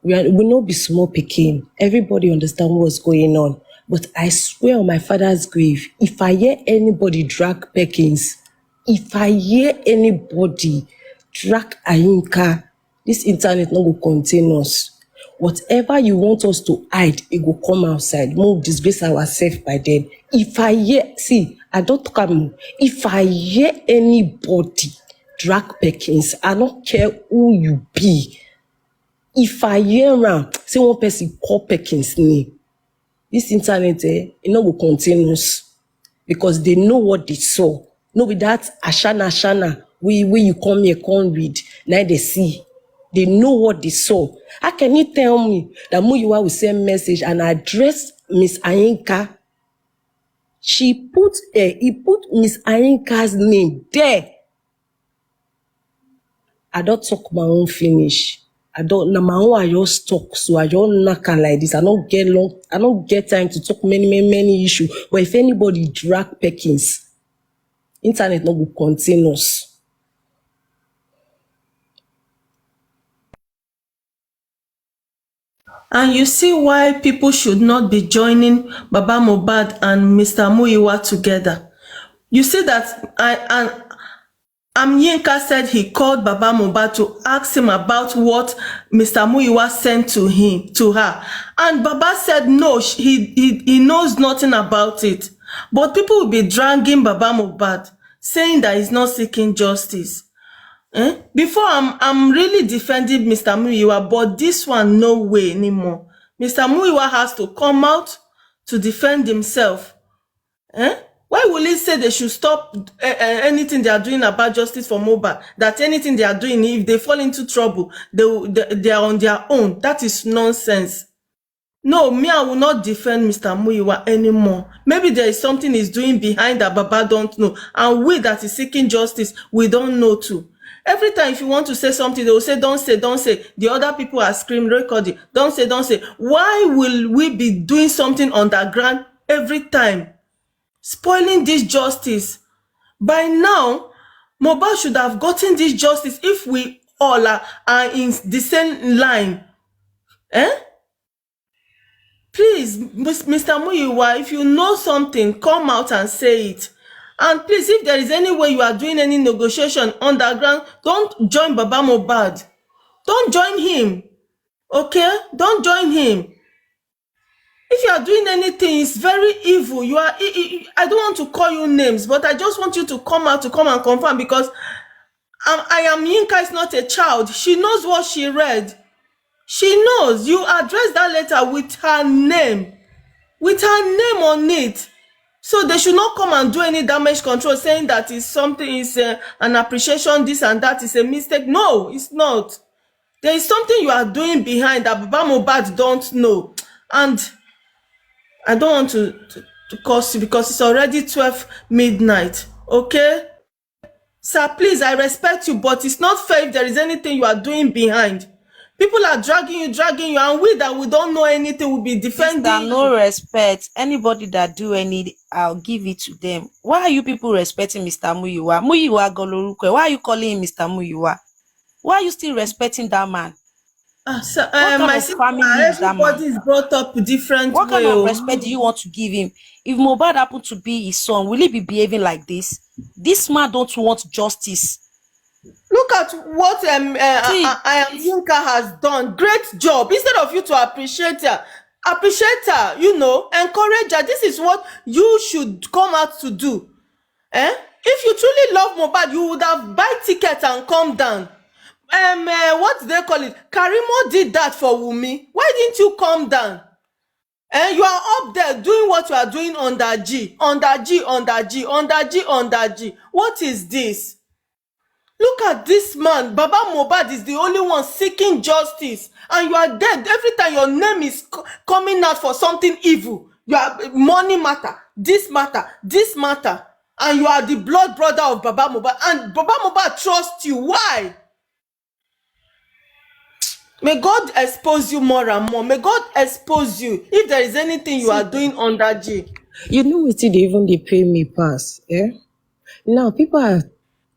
We will not be small picking. Everybody understand what's going on. But I swear on my father's grave, if I hear anybody drag Perkins, if I hear anybody drag Ayinka, this internet not will contain us. Whatever you want us to hide, it will come outside. We will disgrace ourselves by then. If I hear, see, I don't come. If I hear anybody drag Perkins, I don't care who you be. If I hear around, say one person call Perkins name, this internet, it not will contain us because they know what they saw. No, with that Ashana, we you come here, come read, now they see. They know what they saw. How can you tell me that Muyiwa will send message and address Miss Ayinka? He put Miss Ayinka's name there. I don't talk my own finish. I don't my own I just talk, so I don't knock like this. I don't get time to talk many issues. But if anybody drag Perkins, internet not will contain us. And you see why people should not be joining Baba Mohbad and Mr. Muyiwa together. You see that Yinka said he called Baba Mohbad to ask him about what Mr. Muyiwa sent to her. And Baba said no, he knows nothing about it. But people will be dragging Baba Mohbad, saying that he's not seeking justice. Before I'm really defending Mr. Muyiwa, but this one no way anymore. Mr. Muyiwa has to come out to defend himself. Why will he say they should stop anything they are doing about justice for Mohbad? That anything they are doing, if they fall into trouble, they are on their own. That is nonsense. No, me, I will not defend Mr. Muyiwa anymore. Maybe there is something he's doing behind that Baba don't know. And we that is seeking justice, we don't know too. Every time if you want to say something, they will say, don't say, don't say. The other people are screaming, recording, don't say, don't say. Why will we be doing something underground every time? Spoiling this justice. By now, Mohbad should have gotten this justice if we all are in the same line. Please, Mr. Muyiwa, if you know something, come out and say it. And please, if there is any way you are doing any negotiation underground, don't join Baba Mohbad. Don't join him. Okay? Don't join him. If you are doing anything, it's very evil. You are. I don't want to call you names, but I just want you to come out to come and confirm, because I am Yinka is not a child. She knows what she read. She knows. You addressed that letter with her name. With her name on it. So they should not come and do any damage control saying that is something, is an appreciation, this and that is a mistake. No, it's not. There is something you are doing behind that Baba Mohbad don't know. And I don't want to curse you because it's already 12 midnight. Okay? Sir, please, I respect you, but it's not fair if there is anything you are doing behind. People are dragging you, and we that we don't know anything will be defending Sister, no respect. Anybody that do any, I'll give it to them. Why are you people respecting Mr. Muyiwa? Muyiwa Golorukwe. Why are you calling him Mr. Muyiwa? Why are you still respecting that man? So, What kind my of sister, family is that man? everybody is brought up different What way. kind of respect do you want to give him? If Mohbad happened to be his son, will he be behaving like this? This man don't want justice. Look at what I am Yinka has done. Great job. Instead of you to appreciate her, encourage her. This is what you should come out to do. If you truly love Mohbad, you would have buy tickets and come down. What do they call it? Karimo did that for Wumi. Why didn't you come down? You are up there doing what you are doing under G. What is this? Look at this man. Baba Mohbad is the only one seeking justice. And you are dead. Every time your name is coming out for something evil. You are money matter, this matter. And you are the blood brother of Baba Mohbad. And Baba Mohbad trusts you. Why? May God expose you more and more. May God expose you if there is anything you are doing under G. You know what they pay me pass, Now people are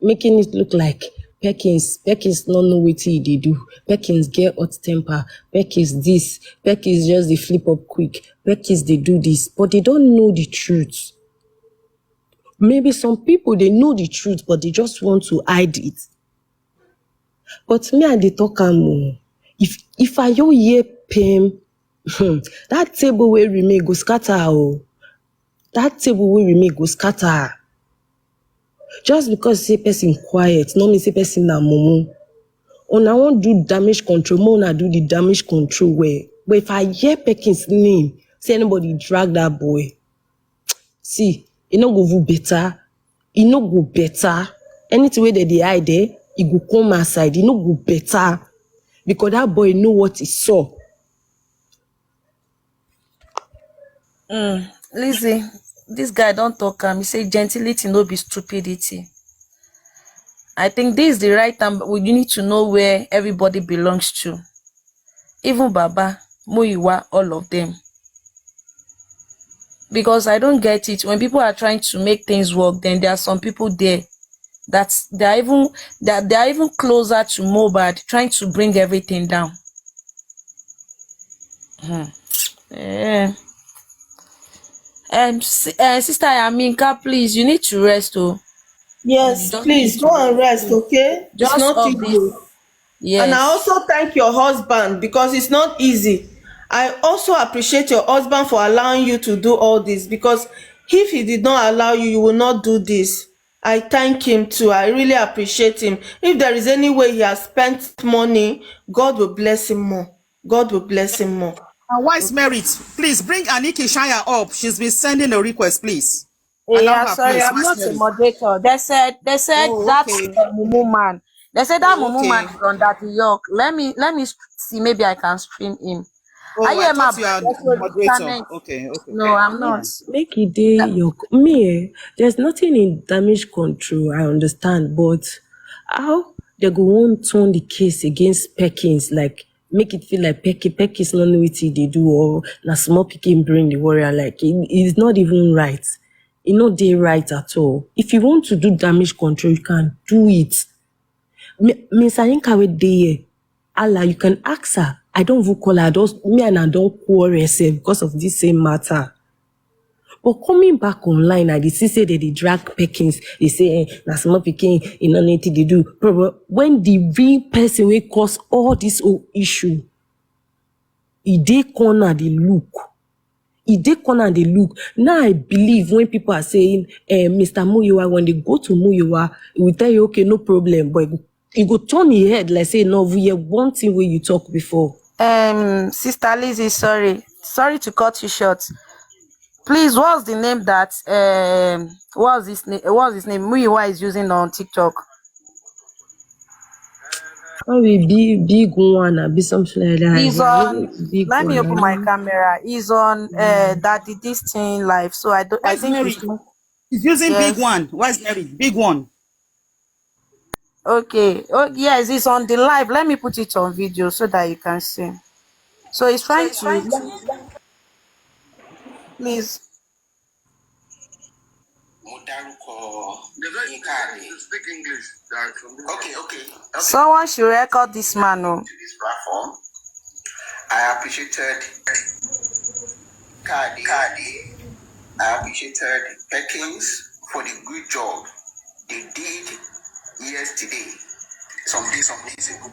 making it look like Perkins not know what they do. Perkins get hot temper. Perkins this. Perkins just the flip up quick. Perkins they do this, but they don't know the truth. Maybe some people they know the truth, but they just want to hide it. But me and the talk am. If I yo hear pain, that table where we may go scatter. That table where we may go scatter. Just because say person quiet, no mean say person na mumu. Una won't do damage control, more na do the damage control way. But if I hear Perkins name, say anybody drag that boy, see, it no go better. It no go better. Anything way that they hide there, it go come aside. It no go better. Because that boy know what he saw. Lizzie, this guy don't talk. He say gentility no be stupidity. I think this is the right time. You need to know where everybody belongs to. Even Baba, Muyiwa, all of them. Because I don't get it. When people are trying to make things work, then there are some people there that they are even closer to Mohbad, trying to bring everything down. Sister Aminka, please, you need to rest. Yes, please go and rest, okay? It's not easy. Yes. And I also thank your husband because it's not easy. I also appreciate your husband for allowing you to do all this because If he did not allow you, you will not do this. I thank him too. I really appreciate him. If there is any way he has spent money, God will bless him more. God will bless him more. And why is Merit? Please bring Aniki Shaya up. She's been sending a request, please. Allow Yeah, her, sorry, please. I'm Where's not a Merit? moderator. They said Oh, that okay. Mumu man. They said that Oh, Mumu man okay. is on that York. Let me see. Maybe I can stream him. I Oh, I hear my thought you are brother, so the moderator. internet. Okay, okay. No, I'm All not. right. Make it dey your there's nothing in damage control, I understand, but how they go wan turn the case against Perkins, like make it feel like Perkins no know wetin they do, or na small pikin bring the warrior, like it's not even right. E no dey right at all. If you want to do damage control, you can do it. Miss Ayinka wey dey here, Allah, you can ask her. I don't even call her. Me and her don't quarrel sef because of this same matter. But coming back online, I dey see say they drag Perkins. They say, na small pikin, e no know wetin dey do. But when the real person wey cause all this whole issue, e dey corner dey look. E dey corner dey look. Now I believe when people are saying, Mr. Muyiwa, when they go to Muyiwa, he will tell you, okay, no problem. But he go turn his head like say, no, we hear one thing wey you talk before. Sister Lizzie, sorry to cut you short. Please, what's the name that what's his name Muyiwa is using on TikTok? When we big one, be something like that. He's on. Big Let me open my one. camera. He's on Daddy this thing live. So I Where's think Merit? it's not. She's using big Yes. one. Where's Merit? Big one. Okay. Oh yes, it's on the live. Let me put it on video so that you can see. So he's trying to please. Speak English. Okay. Someone should record this man. Oh. This platform, I appreciated Cardi. I appreciated Perkins for the good job they did yesterday, some days ago.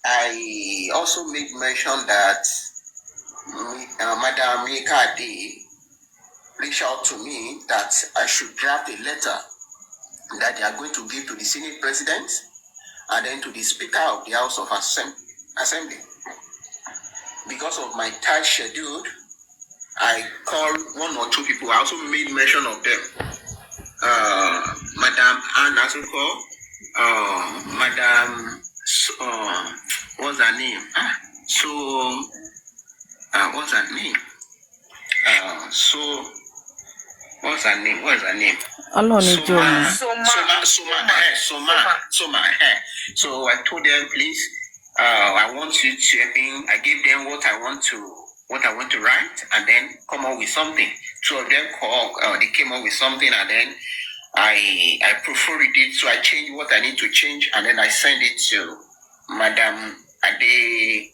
I also made mention that Madam Cardi reached out to me that I should draft a letter that they are going to give to the Senate President and then to the Speaker of the House of Assembly. Because of my tight schedule, I called one or two people. I also made mention of them. Madam Anne Asuko, Madam, what's her name? What's her name? What's her name? Soma. So I told them, please, I want you to help me. I gave them what I want to write, and then come up with something. Two of them they came up with something, and then I proofread it. So I changed what I need to change, and then I send it to Madam Ade.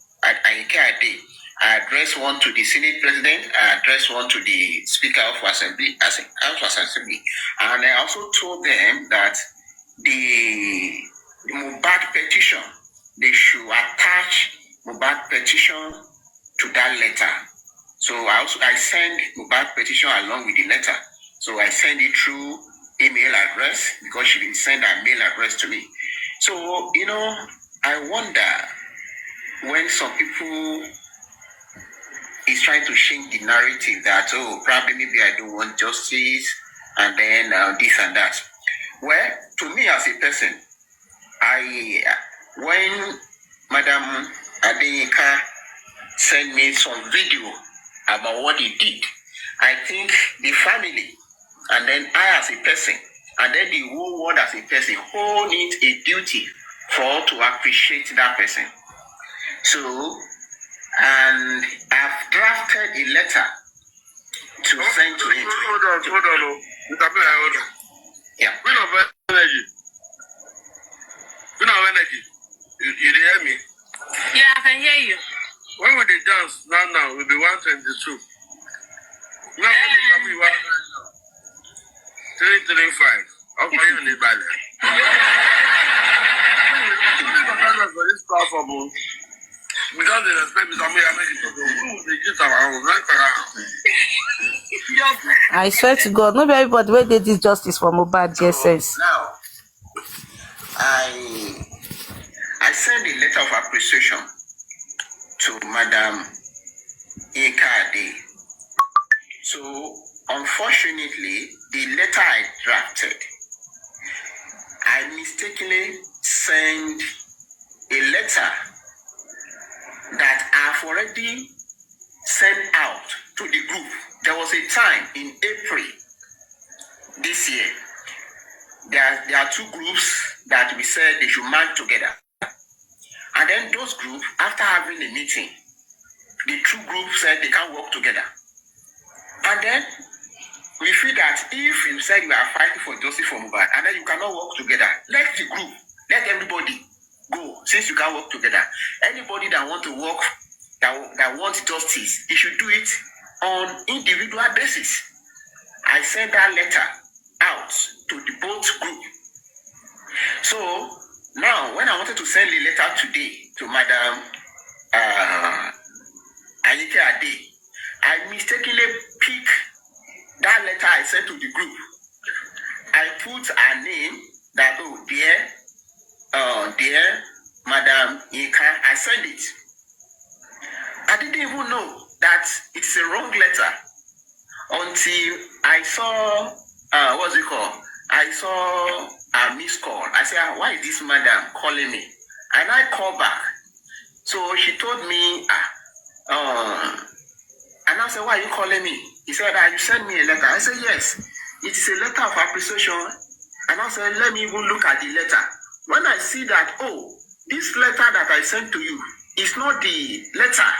I address one to the Senate President. I address one to the Speaker of Assembly, and I also told them that the mohbad petition, they should attach mohbad petition to that letter. So I send mohbad petition along with the letter. So I send it through email address because she didn't send her mail address to me. So I wonder when some people is trying to change the narrative that, probably maybe I don't want justice and then this and that. Well, to me as a person, when Madam Adeyinka sent me some video about what he did, I think the family and then I as a person and then the whole world as a person all need a duty for to appreciate that person. So, and I've drafted a letter to send to him. Hold on. Yeah. We don't have energy. You hear me? Yeah, I can hear you. When we dance now, we'll be 122. Now, we 335. How can you need by that? For this platform, because they respect me, I make it. They get our own. I swear to God, not everybody wey dey this justice for Mohbad get sense. Now, I send a letter of appreciation to Madam Yinka. So, unfortunately, the letter I drafted, I mistakenly sent a letter that I've already sent out to the group. There was a time in April this year. There are two groups that we said they should merge together. And then those groups, after having a meeting, the two groups said they can't work together. And then we feel that if you said you are fighting for justice for Mohbad and then you cannot work together, let the group, let everybody go. Since you can't work together, anybody that want to work, that wants justice, you should do it on individual basis. I sent that letter out to the both group. So now, when I wanted to send a letter today to Madam Anike Ade, I mistakenly picked that letter I sent to the group. I put her name that, oh, dear Madam Yinka, I sent it. I didn't even know that it's a wrong letter until I saw, what's it called? I saw a missed call. I said, why is this madam calling me? And I called back. So she told me, and I said, why are you calling me? He said, you sent me a letter. I said, yes, it is a letter of appreciation. And I said, let me even look at the letter. When I see that, oh, this letter that I sent to you is not the letter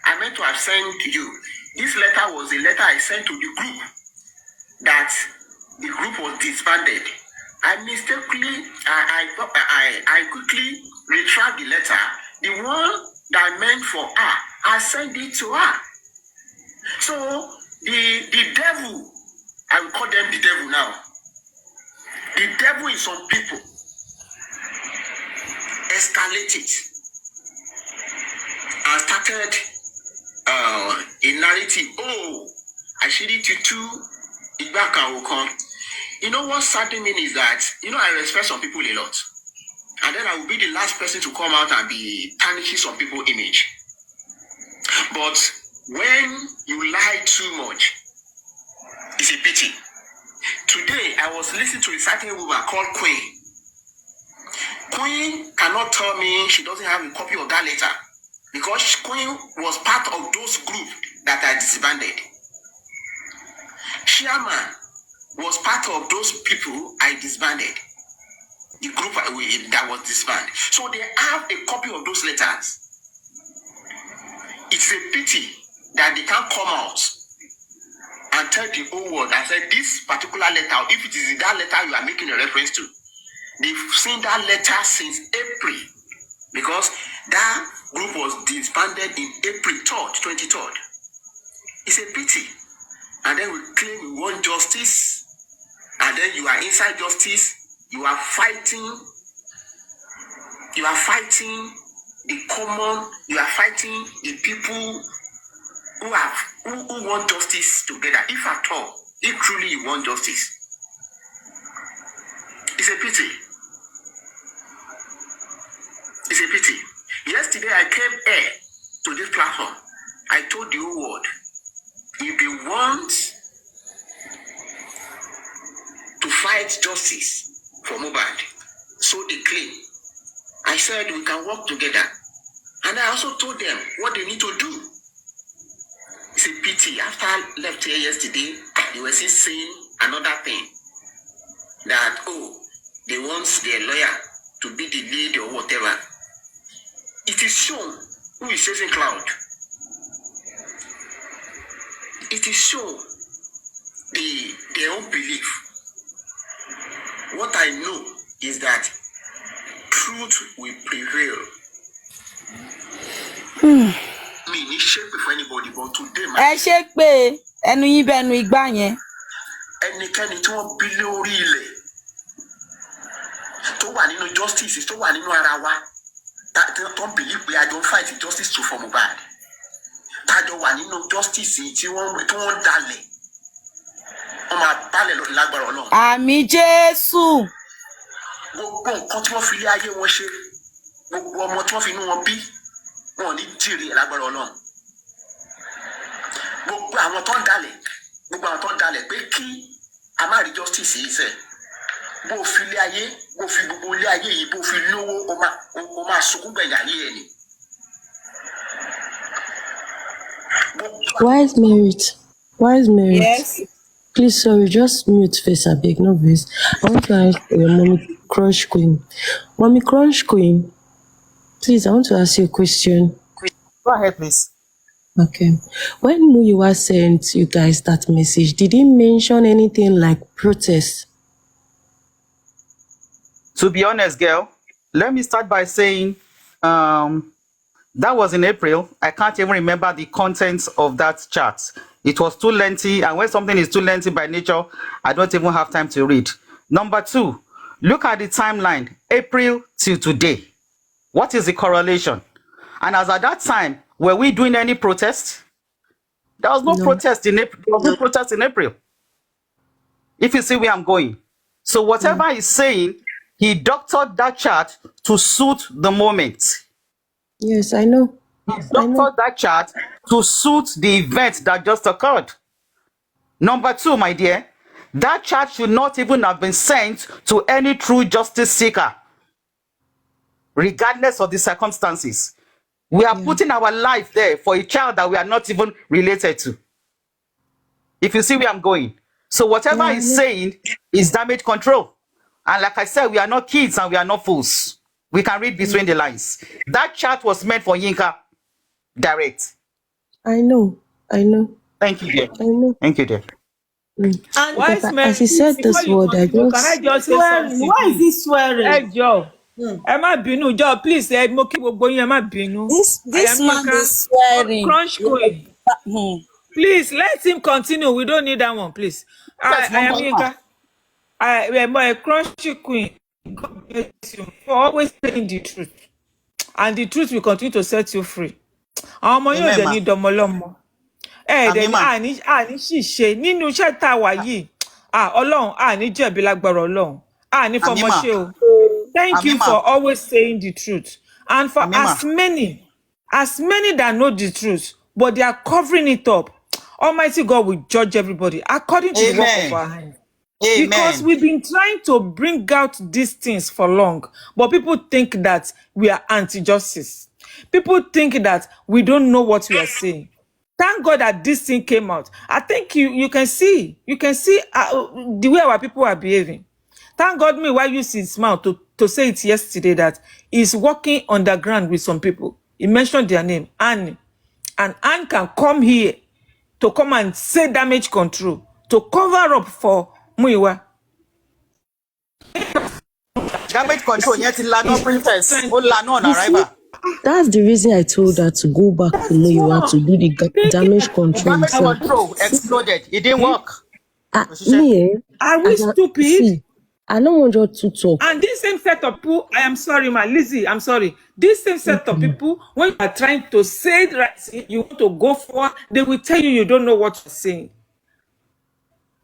I meant to have sent to you. This letter was the letter I sent to the group, that the group was disbanded. I mistakenly, I quickly retract the letter. The one that I meant for her, I sent it to her. So the devil, I will call them the devil now. The devil in some people escalated and started a narrative. Oh, I should eat you too. You know what saddening me is that, I respect some people a lot. And then I will be the last person to come out and be tarnishing some people's image. But when you lie too much, it's a pity. Today, I was listening to a certain woman called Queen. Queen cannot tell me she doesn't have a copy of that letter, because Queen was part of those groups that are disbanded. Chairman was part of those people I disbanded. The group that was disbanded. So they have a copy of those letters. It's a pity that they can't come out and tell the whole world and say this particular letter, if it is that letter you are making a reference to, they've seen that letter since April, because that group was disbanded in April 3rd, 23rd. It's a pity. And then we claim we want justice, and then you are inside justice, you are fighting the common, you are fighting the people who want justice together, if at all, if truly you want justice. It's a pity. It's a pity. Yesterday I came here to this platform. I told the whole world, if they want to fight justice for Mohbad, so they claim, I said we can work together. And I also told them what they need to do. It's a pity. After I left here yesterday, they were still saying another thing. That, oh, they want their lawyer to be the lead or whatever. It is shown who is chasing cloud. It is shown their own belief. What I know is that truth will prevail. Me, ní ṣépè for anybody, but today, ẹ ṣe pé ẹnu yín bẹnu igbá yẹn. Ẹnikẹ́ni tí wọ́n bí lórí ilẹ̀ tó wà nínú justice, tó wà nínú ara wa, tó ń believe pé I don't fight justice to for Mohbad. Tájọ wà nínú justice tí wọ́n dalẹ̀. lágbára Ọlọ́run. Àmín Jésù. Gbogbo nǹkan tí wọ́n fi ilé ayé wọn ṣe, gbogbo ọmọ tí wọ́n fi inú wọn bí, wọn ò ní jèrè lágbára Ọlọ́run. Gbogbo àwọn tó ń dalẹ̀ pé kí a má rí justice yìí sẹ̀. Bó fi ilé ayé, bó fi gbogbo ilé ayé yìí, bó fi lówó, o máa sunkún gbẹ̀yà ayé ẹni. Wise merit. Yes. Please, sorry, just mute face, abeg, no vex. I want to ask Mommy Crunch Queen. Mommy Crunch Queen, please, I want to ask you a question. Go ahead, please. Okay. When Muyiwa sent you guys that message, did he mention anything like protest? To be honest, girl, let me start by saying that was in April. I can't even remember the contents of that chat. It was too lengthy, and when something is too lengthy by nature, I don't even have time to read. Number two, look at the timeline, April till today. What is the correlation? And as at that time, were we doing any protest? There was no protest in April. There was no protest in April. If you see where I'm going. So whatever he's saying, he doctored that chart to suit the moment. Yes, I know. He doctored that chart to suit the event that just occurred. Number two, my dear, that chart should not even have been sent to any true justice seeker, regardless of the circumstances. We are putting our life there for a child that we are not even related to. If you see where I'm going. So whatever he's saying is damage control. And like I said, we are not kids and we are not fools. We can read between the lines. That chart was meant for Yinka. Direct. I know. Thank you, dear. I know. Thank you, dear. And Wise As he said before this you word, I continue, can I just... just say swearing. something? Why is Please? he swearing? Joe. Ẹ má bínú, Joe, please, mo kí gbogbo yín, ẹ má bínú. This man Ayamika, is swearing. Crunch Queen. Please, let him continue. We don't need that one, please. Ayamika, my Crunch Queen, God bless you for always saying the truth. And the truth will continue to set you free. Àwọn ọmọ yóò dẹ̀ ní dọmọlọ́mọ. Dẹ̀ ní àní ṣìṣe nínú iṣẹ́ tá a wà yìí. Ọlọ́run àní jẹ̀bi lágbára Ọlọ́run. Àní fọmọ ṣe o. Thank you for always saying the truth. And for as many that know the truth, but they are covering it up, Almighty God will judge everybody according to the work of our hands. Because we've been trying to bring out these things for long, but people think that we are anti-justice. People think that we don't know what we are saying. Thank God that this thing came out. I think you can see the way our people are behaving. Thank God me why you see his mouth to say it yesterday that he's working underground with some people. He mentioned their name, Anne. And Anne can come here to come and say damage control, to cover up for Muyiwa. Damage control, yet Lano princess. Oh, Lano on arrival. That's the reason I told her to go back to Muyiwa to do the damage control. Damage control exploded. It didn't work. Are we stupid? See, I don't want you to talk. And this same set of people, I am sorry, ma, Lizzie, I'm sorry. This same set of people, when you are trying to say the right thing, you want to go for, they will tell you don't know what you're saying.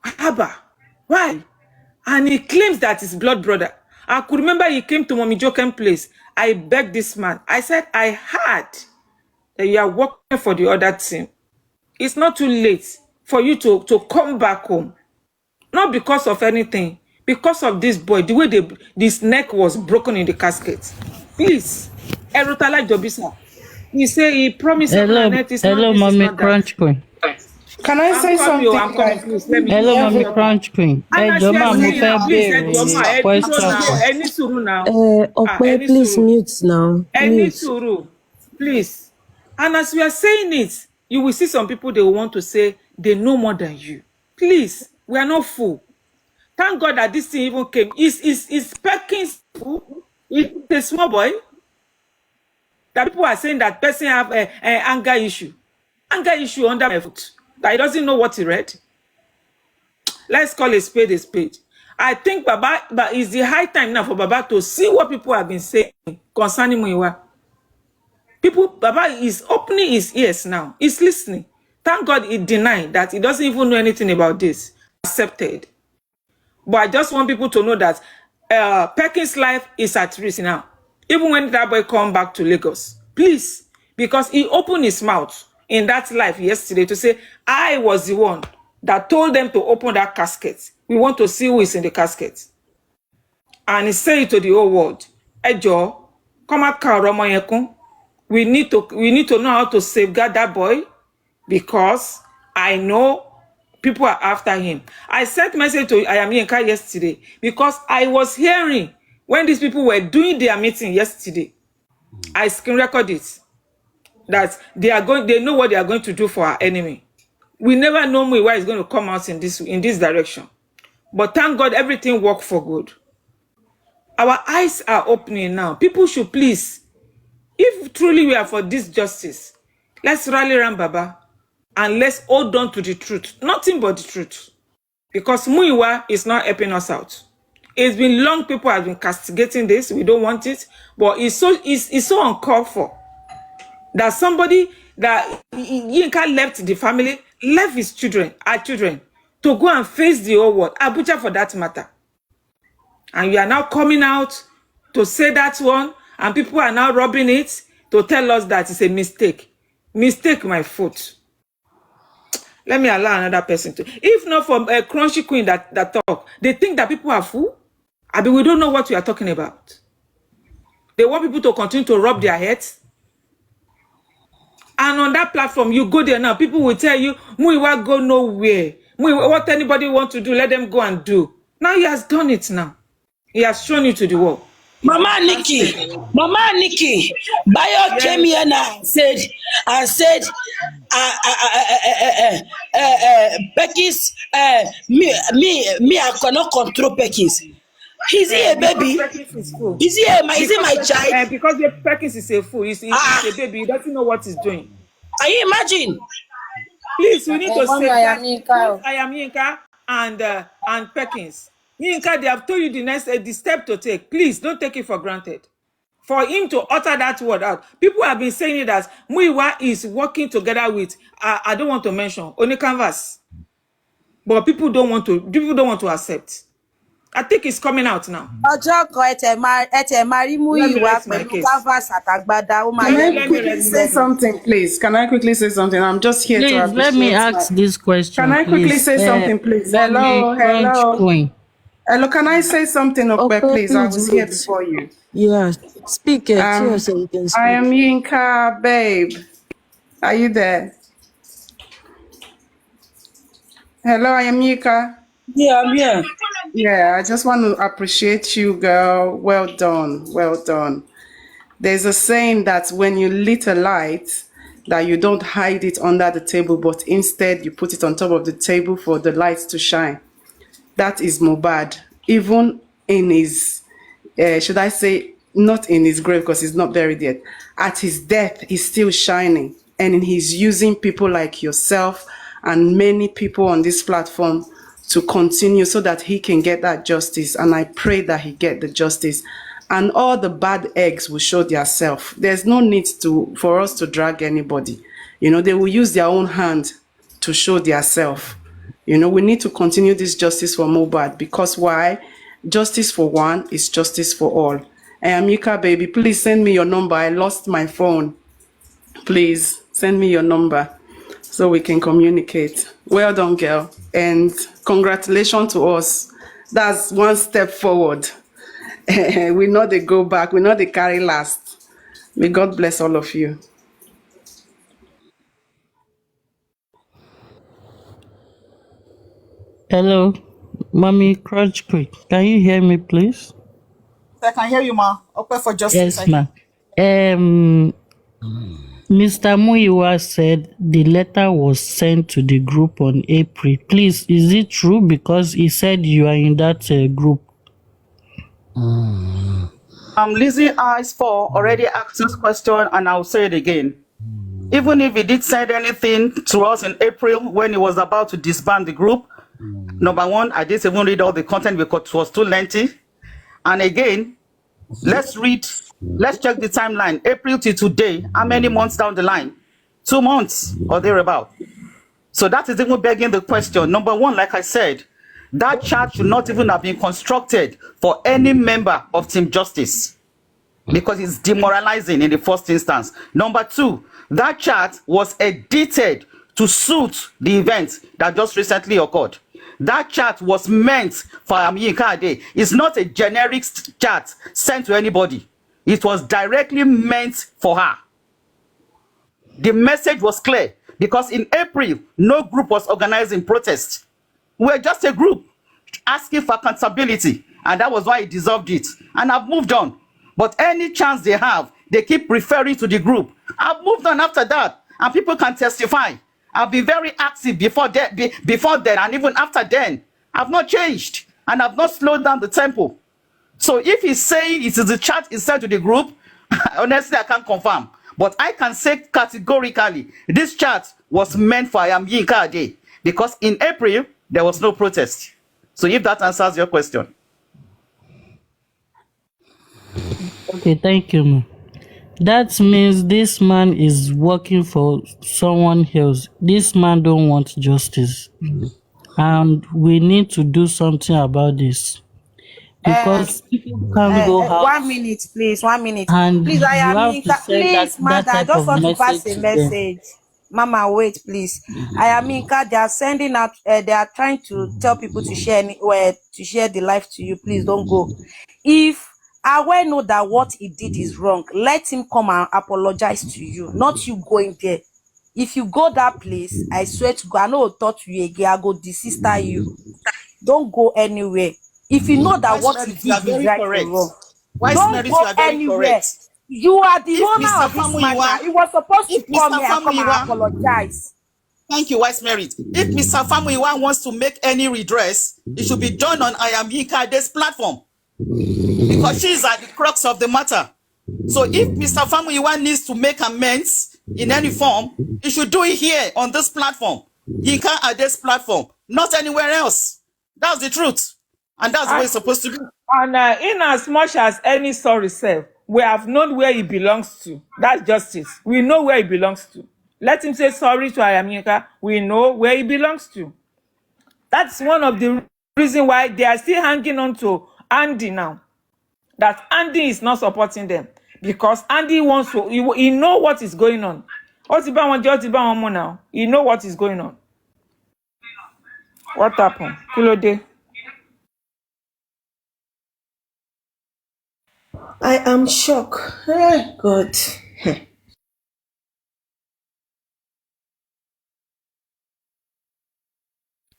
Abba, why? And he claims that his blood brother. I could remember he came to Mommy Joken place. I begged this man. I said, I heard that you are working for the other team. It's not too late for you to come back home. Not because of anything. Because of this boy, the way this neck was broken in the casket. Please, Erotala Jobisa. He said he promised. Hello, Mommy Crunch Queen. Can I say something? I'm coming, please. Let me. Hello, Mommy Crunch Queen. Please mute now. Please. And as we are saying it, you will see some people, they will want to say they know more than you. Please, we are not fool. Thank God that this thing even came. Is Perkins fool? It's a small boy. That people are saying that person have an anger issue. Anger issue under my foot. That he doesn't know what he read. Let's call a spade a spade. I think Baba, but it's the high time now for Baba to see what people have been saying concerning Muyiwa. Baba is opening his ears now. He's listening. Thank God he denied that he doesn't even know anything about this. Accepted. But I just want people to know that Perkins' life is at risk now. Even when that boy come back to Lagos, please, because he opened his mouth in that life yesterday to say, I was the one that told them to open that casket. We want to see who is in the casket. And he said it to the whole world. Ejo, come out, we need to know how to safeguard that boy, because I know people are after him. I sent message to Ayamiyinka yesterday because I was hearing when these people were doing their meeting yesterday. I screen record it, that they know what they are going to do for our enemy. We never know where is going to come out in this direction. But thank God everything worked for good. Our eyes are opening now. People should please, if truly we are for this justice, let's rally around Baba and let's hold on to the truth. Nothing but the truth. Because Muiwa is not helping us out. It's been long, people have been castigating this. We don't want it. But it's so uncalled for that somebody that Yinka left the family, left his children, our children, to go and face the whole world. Abuja for that matter. And you are now coming out to say that one, and people are now rubbing it to tell us that it's a mistake. Mistake, my foot. Let me allow another person to. If not from a crunchy queen that talk, they think that people are fool. I mean, we don't know what we are talking about. They want people to continue to rub their heads. And on that platform, you go there now, people will tell you, Muiwa go nowhere. Muiwa, what anybody want to do, let them go and do. Now he has done it now. He has shown you to the world. Mama Nikki, Bayo came here now and said, Pekis, me, I cannot control Pekis. Is he a baby? Is he my child? Because the Perkins is a fool. He's a baby. He doesn't know what he's doing. Can you imagine? Please, we need to say that I am Yinka and Perkins. Yinka, they have told you the step to take. Please, don't take it for granted. For him to utter that word out. People have been saying it as Muiwa is working together with, I don't want to mention, only canvas. But people don't want to accept. I think it's coming out now. Ọjọ́ kan ẹ máa rí Muiwa pẹ̀lú canvas àtàgbàdá ó máa Can I quickly say something, please? Can I quickly say something? I'm just here to appreciate. Please, let me ask this question. Can I quickly say something, please? Hello. Hello, can I say something, Okpe, please? I was here before you. Yeah, speak it. So you can speak. I am Yinka, babe. Are you there? Hello, I am Yinka. Yeah, I'm here. Yeah, I just want to appreciate you, girl. Well done. Well done. There's a saying that when you lit a light, that you don't hide it under the table, but instead you put it on top of the table for the light to shine. That is Mohbad. Even in his, should I say, not in his grave because he's not buried yet. At his death, he's still shining. And he's using people like yourself and many people on this platform to continue so that he can get that justice. And I pray that he get the justice. And all the bad eggs will show their self. There's no need for us to drag anybody. You know, they will use their own hand to show their self. You know, we need to continue this justice for Mohbad because why? Justice for one is justice for all. Yinka, baby, please send me your number. I lost my phone. Please send me your number so we can communicate. Well done, girl. And congratulations to us. That's one step forward. We know they go back. We know they carry last. May God bless all of you. Hello, Mommy Crunch Quick. Can you hear me, please? I can hear you, ma. Okay, for just Yes, a second. ma'am. Mr. Muiwa said the letter was sent to the group on April. Please, is it true? Because he said you are in that group. Lizzie Eyes 4 already asked this question, and I'll say it again. Even if he did send anything to us in April when he was about to disband the group, number one, I didn't even read all the content because it was too lengthy. And again, let's check the timeline. April to today, how many months down the line? 2 months or thereabout. So that is even begging the question. Number one, like I said, That chat should not even have been constructed for any member of Team Justice because it's demoralizing in the first instance. Number two, that chat was edited to suit the event that just recently occurred. That chat was meant for Yinka Ade. It's not a generic chat sent to anybody. It was directly meant for her. The message was clear because in April, no group was organizing protest. We were just a group asking for accountability, and that was why he dissolved it. And I've moved on. But any chance they have, they keep referring to the group. I've moved on after that, and people can testify. I've been very active before then, and even after then. I've not changed, and I've not slowed down the tempo. So if he's saying it is the chat is sent to the group, honestly, I can't confirm. But I can say categorically, this chat was meant for Yinka Ade because in April, there was no protest. So if that answers your question. Okay, thank you, ma. That means this man is working for someone else. This man don't want justice. And we need to do something about this. Because people can't go out 1 minute, please. 1 minute, and please. I you am have to Yinka. send Please, that madam, I type just of want to message pass a to them. message. Mama, wait, please. I am Yinka. They are sending out. They are trying to tell people to share anywhere to share the life to you. Please don't go. If Awe know that what he did is wrong, let him come and apologize to you, not you going there. If you go that place, I swear to God, I know touch you again. I go sister you. Don't go anywhere. If you know that Vice what you Merit, you are did is very right or correct. wrong, Vice don't Merit, you go are very anywhere. correct. You are the If owner Mr. of this matter. Famuyiwa, He was supposed to if come Mr. here and come and Famuyiwa, apologize. thank you, Vice Merit. If Mr. Famuyiwa wants to make any redress, it should be done on Yinka Ade's platform because she is at the crux of the matter. So if Mr. Famuyiwa needs to make amends in any form, he should do it here on this platform, Yinka Ade's platform, not anywhere else. That's the truth. And that's the way it's supposed to be. And in as much as any sorry self, we have known where he belongs to. That's justice. We know where he belongs to. Let him say sorry to Ayamika. We know where he belongs to. That's one of the reasons why they are still hanging on to Andy now. That Andy is not supporting them. Because Andy wants to, he know what is going on. Now. He know what is going on. What happened? Kulode. I am shocked. Oh, God.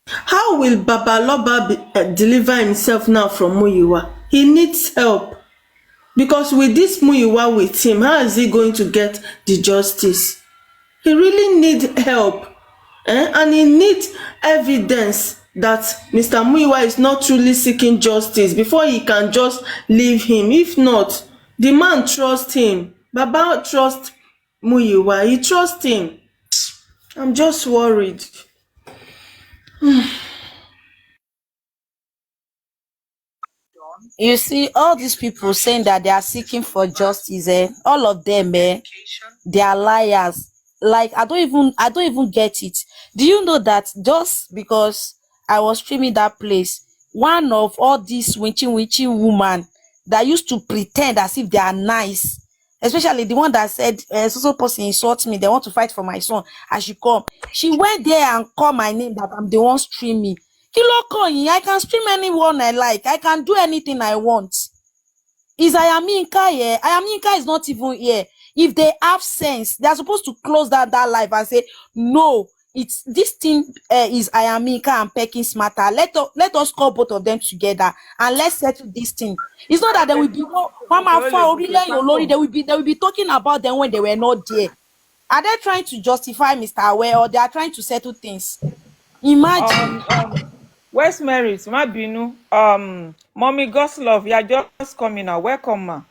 How will Babaloba deliver himself now from Muyiwa? He needs help. Because with this Muyiwa with him, how is he going to get the justice? He really needs help. And he needs evidence that Mr. Muyiwa is not truly seeking justice before he can just leave him. If not, the man trusts him. Baba trusts Muyiwa. He trusts him. I'm just worried. You see, all these people saying that they are seeking for justice, all of them, they are liars. Like I don't even get it. Do you know that just because I was streaming that place, one of all these winchy woman that used to pretend as if they are nice, especially the one that said so person insult me, they want to fight for my son, I should come. She went there and called my name that I'm the one streaming. Kilo Koyin, I can stream anyone I like. I can do anything I want. Is Ayaminka here? Ayaminka is not even here. If they have sense, they are supposed to close down that live and say, no, it's this thing is Ayaminka and Perkins matter. Let us call both of them together and let's settle this thing. It's not that there will be Mama they will be talking about them when they were not there. Are they trying to justify Mr. Aware or they are trying to settle things? Imagine. Where's Merit? Mabinu. Mommy Goslov, you are just coming now. Welcome, ma.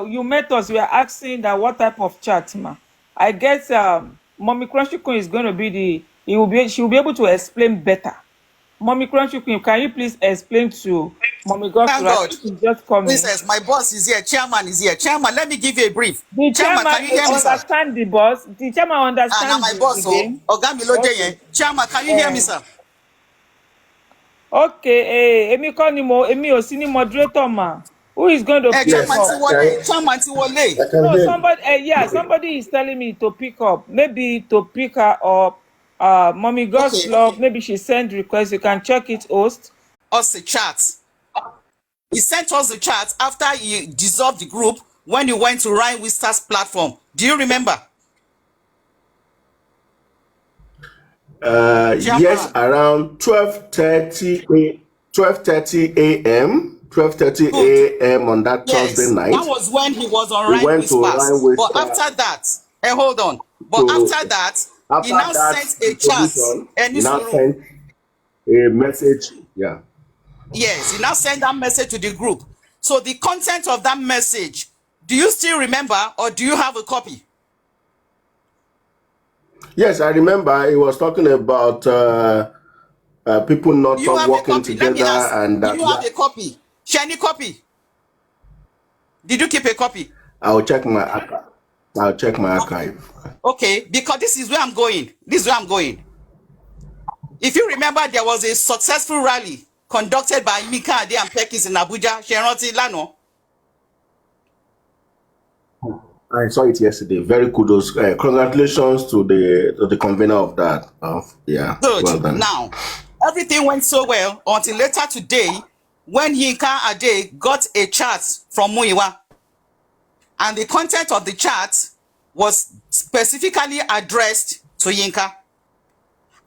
You met us. We are asking that what type of chat, ma. I guess Mommy Crunchy Queen is going to be she will be able to explain better. Mommy Crunchy Queen, can you please explain to Mommy Goslov? Thank God. She's just coming. Princess, my boss is here. Chairman is here. Chairman, let me give you a brief. The Chairman, can you hear me, sir? understand the boss. The chairman understands Now my boss, the game. Ogami Lode. Chairman, can you hear me, sir? Okay, Emi Konimo, Emi Osini moderator ma. Who is going to pick Chairman up? Tiwole. No, somebody. Yeah, somebody is telling me to pick up. Maybe to pick her up. Mommy God's Okay. love. Maybe she sent request. You can check it, host. Us a chat. He sent us the chat after he dissolved the group when he went to Ryan Wister's platform. Do you remember? Yes, around 12:30 a.m. 12:30 a.m. on that Thursday night. That was when he was on We Ryan went to Whispers. Ryan But Wister. after that, hold on. But after that, he now sent a chat. He now sent a message. Yeah. Yes, he now sent that message to the group. So the content of that message, do you still remember or do you have a copy? Yes, I remember he was talking about people not working together and do you have a copy? Share any copy? Did you keep a copy? I'll check my archive. Okay, because this is where I'm going. If you remember, there was a successful rally conducted by Mika Ade and Perkins in Abuja. Sheroti Lano. I saw it yesterday. Very kudos. Congratulations to the convener of that. Yeah. Good. Well done. Now, everything went so well until later today when Yinka Ade got a chat from Muyiwa. And the content of the chat was specifically addressed to Yinka.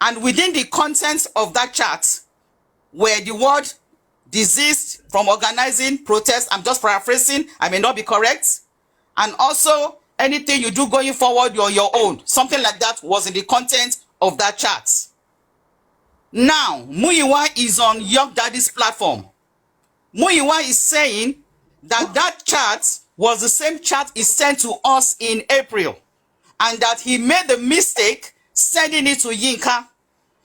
And within the content of that chat were the word desist from organizing protests. I'm just paraphrasing. I may not be correct. And also, anything you do going forward, you're on your own. Something like that was in the content of that chat. Now, Muyiwa is on Young Daddy's platform. Muyiwa is saying that that chat was the same chat he sent to us in April. And that he made the mistake sending it to Yinka.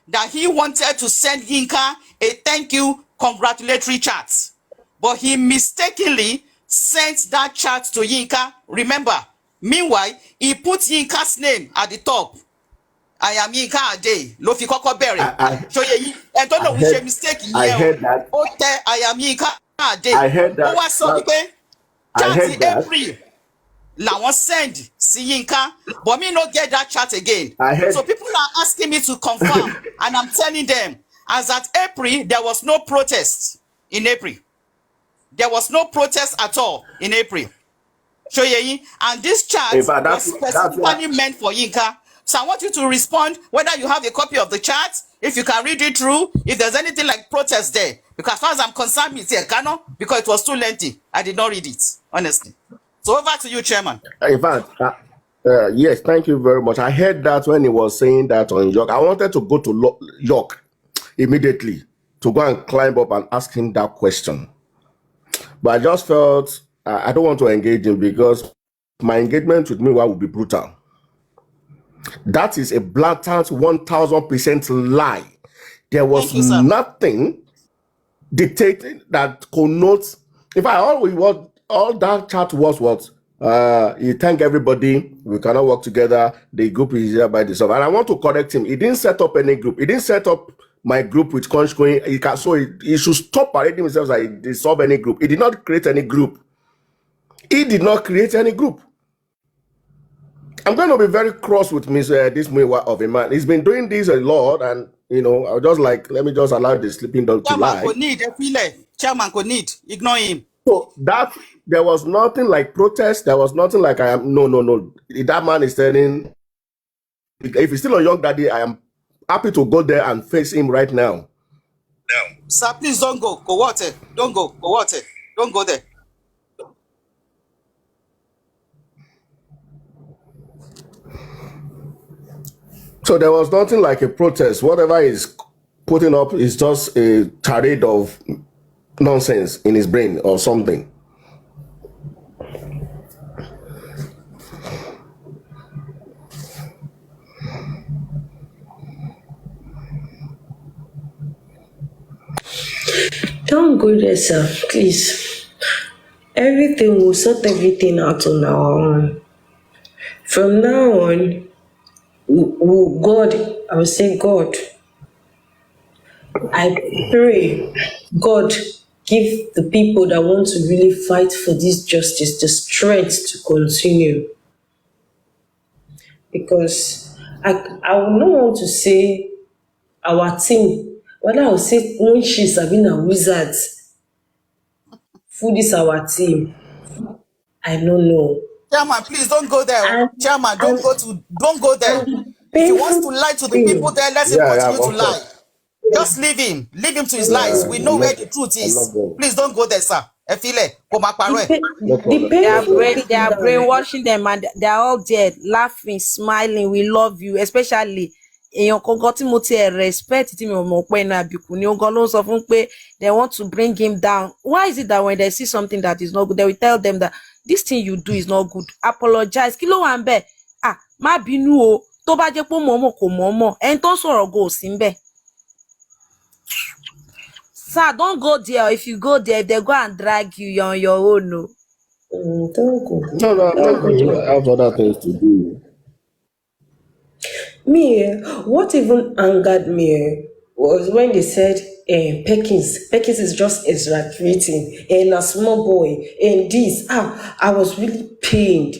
That he wanted to send Yinka a thank you congratulatory chat. But he mistakenly sent that chat to Yinka. Remember, meanwhile, he put Yinka's name at the top. I am Yinka Ade. Lo fi kọ́kọ́ bẹ̀rẹ̀. So I don't know which mistake he I heard that. I am Yinka Ade. I heard that. Ó wá sọ wípé I heard chat that. April làwọn send sí Yinka, but me no get that chat again. So people are asking me to confirm, and I'm telling them, as at April, there was no protest in April. There was no protest at all in April. And this chat was specifically meant for Yinka. So I want you to respond whether you have a copy of the chat, if you can read it through, if there's anything like protest there. Because as far as I'm concerned, it's here, because it was too lengthy. I did not read it, honestly. So over to you, Chairman. In fact, yes, thank you very much. I heard that when he was saying that on York. I wanted to go to York immediately to go and climb up and ask him that question. But I just felt I don't want to engage him because my engagement with Miwa would be brutal. That is a blatant 1000% lie. There was nothing dictating that connotes. In fact, all that chat was what he thanked everybody. We cannot work together. The group is here by itself. And I want to correct him. He didn't set up any group. He didn't set up my group with Conch going. So he should stop parading himself that he dissolve any group. He did not create any group. He did not create any group. I'm going to be very cross with this Muyiwa of a man. He's been doing this a lot, and I was just like, let me just allow the sleeping dog to lie. Chairman could need. Ignore him. So that there was nothing like protest. There was nothing like I am. No. That man is telling. If he's still a young daddy, I am happy to go there and face him right now. No. Sir, please don't go. Go water. Don't go. Go water. Don't go there. So there was nothing like a protest. Whatever is putting up is just a tirade of nonsense in his brain or something. Don't go there, sir, please. Everything will sort everything out on our own. From now on, God, I will say God, I pray God give the people that want to really fight for this justice the strength to continue. Because I would not want to say our team, whether I will say when she's having a wizards for this our team, I don't know. Chairman, please don't go there. Oh. And Chairman, and don't go there. and the If he wants to painful lie to the people thing, there, let him Yeah, yeah, continue to of lie. course. Just leave him. Leave him to his lies. Yeah, We know I'm where not. the truth I'm not is. going. Please don't go there, sir. Efile, the, No the problem. They No are painful problem. brain, they thing are now, eh? brainwashing them, and they are all there laughing, smiling. We love you, especially èèyàn kankan tí mo ti respect tí mi ò mọ̀ pé ẹnu àbíkú ni ogan ló ń sọ fún pé they want to bring him down. Why is it that when they see something that is not good, they will tell them that this thing you do is not good? Apologize. Kí ló wà ń bẹ̀? Ah, má bínú o. Tó bá jẹ́ pé mọ̀ọ́mọ̀ kò mọ̀ọ́mọ̀. Ẹni tó ń sọ̀rọ̀ go sí ń bẹ̀. Sir, don't go there. If you go there, if they go and drag you, you're on your own. No. Don't go. No, no, Don't go no. there. I have other things to do. Me, what even angered me was when they said Perkins is just exaggerating and a small boy and this. I was really pained.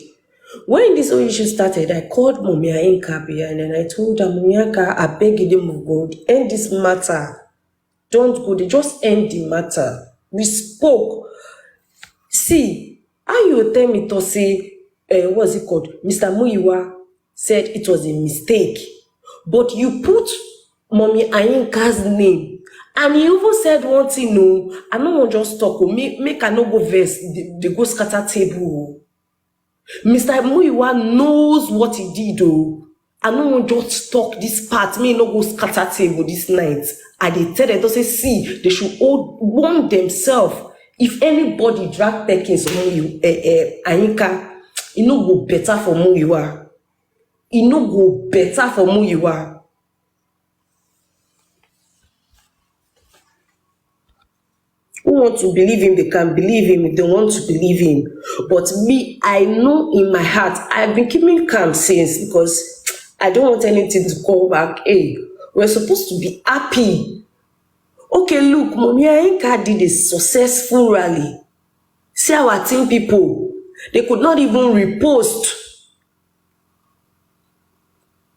When this whole issue started, I called Mumia Nkabia and then I told her, Mumiaka, I beg you, of God, end this matter. Don't go there, just end the matter. We spoke. See, how you tell me to say, what's it called? Mr. Muyiwa said it was a mistake. But you put Mommy Ayinka's name. And he even said one thing, no, I don't want just talk, make I no go verse, they go scatter table. Mr. Muyiwa knows what he did, though. I no wan just talk this part, me no go scatter table this night. I dey tell them to say, see, they should all warn themselves. If anybody drag Perkins or Ayinka, e no go better for Muyiwa. E no go better for Muyiwa. Who want to believe him, they can believe him if they want to believe him. But me, I know in my heart, I've been keeping calm since because I don't want anything to come back. Hey, we're supposed to be happy. Okay, look, Mommy Ayinka did a successful rally. See our team people, they could not even repost.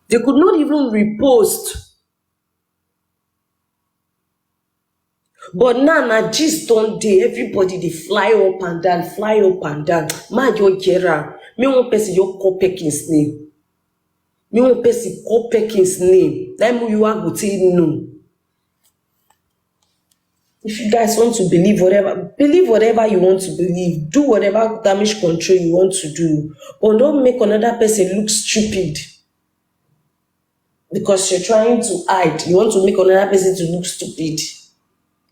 They could not even repost. But now na gist don dey, everybody dey fly up and down, fly up and down. Ma just get am. Me one person just call Perkins name. Me one person call Perkins name. Na you go take no. If you guys want to believe whatever you want to believe. Do whatever damage control you want to do. But don't make another person look stupid. Because you're trying to hide. You want to make another person to look stupid.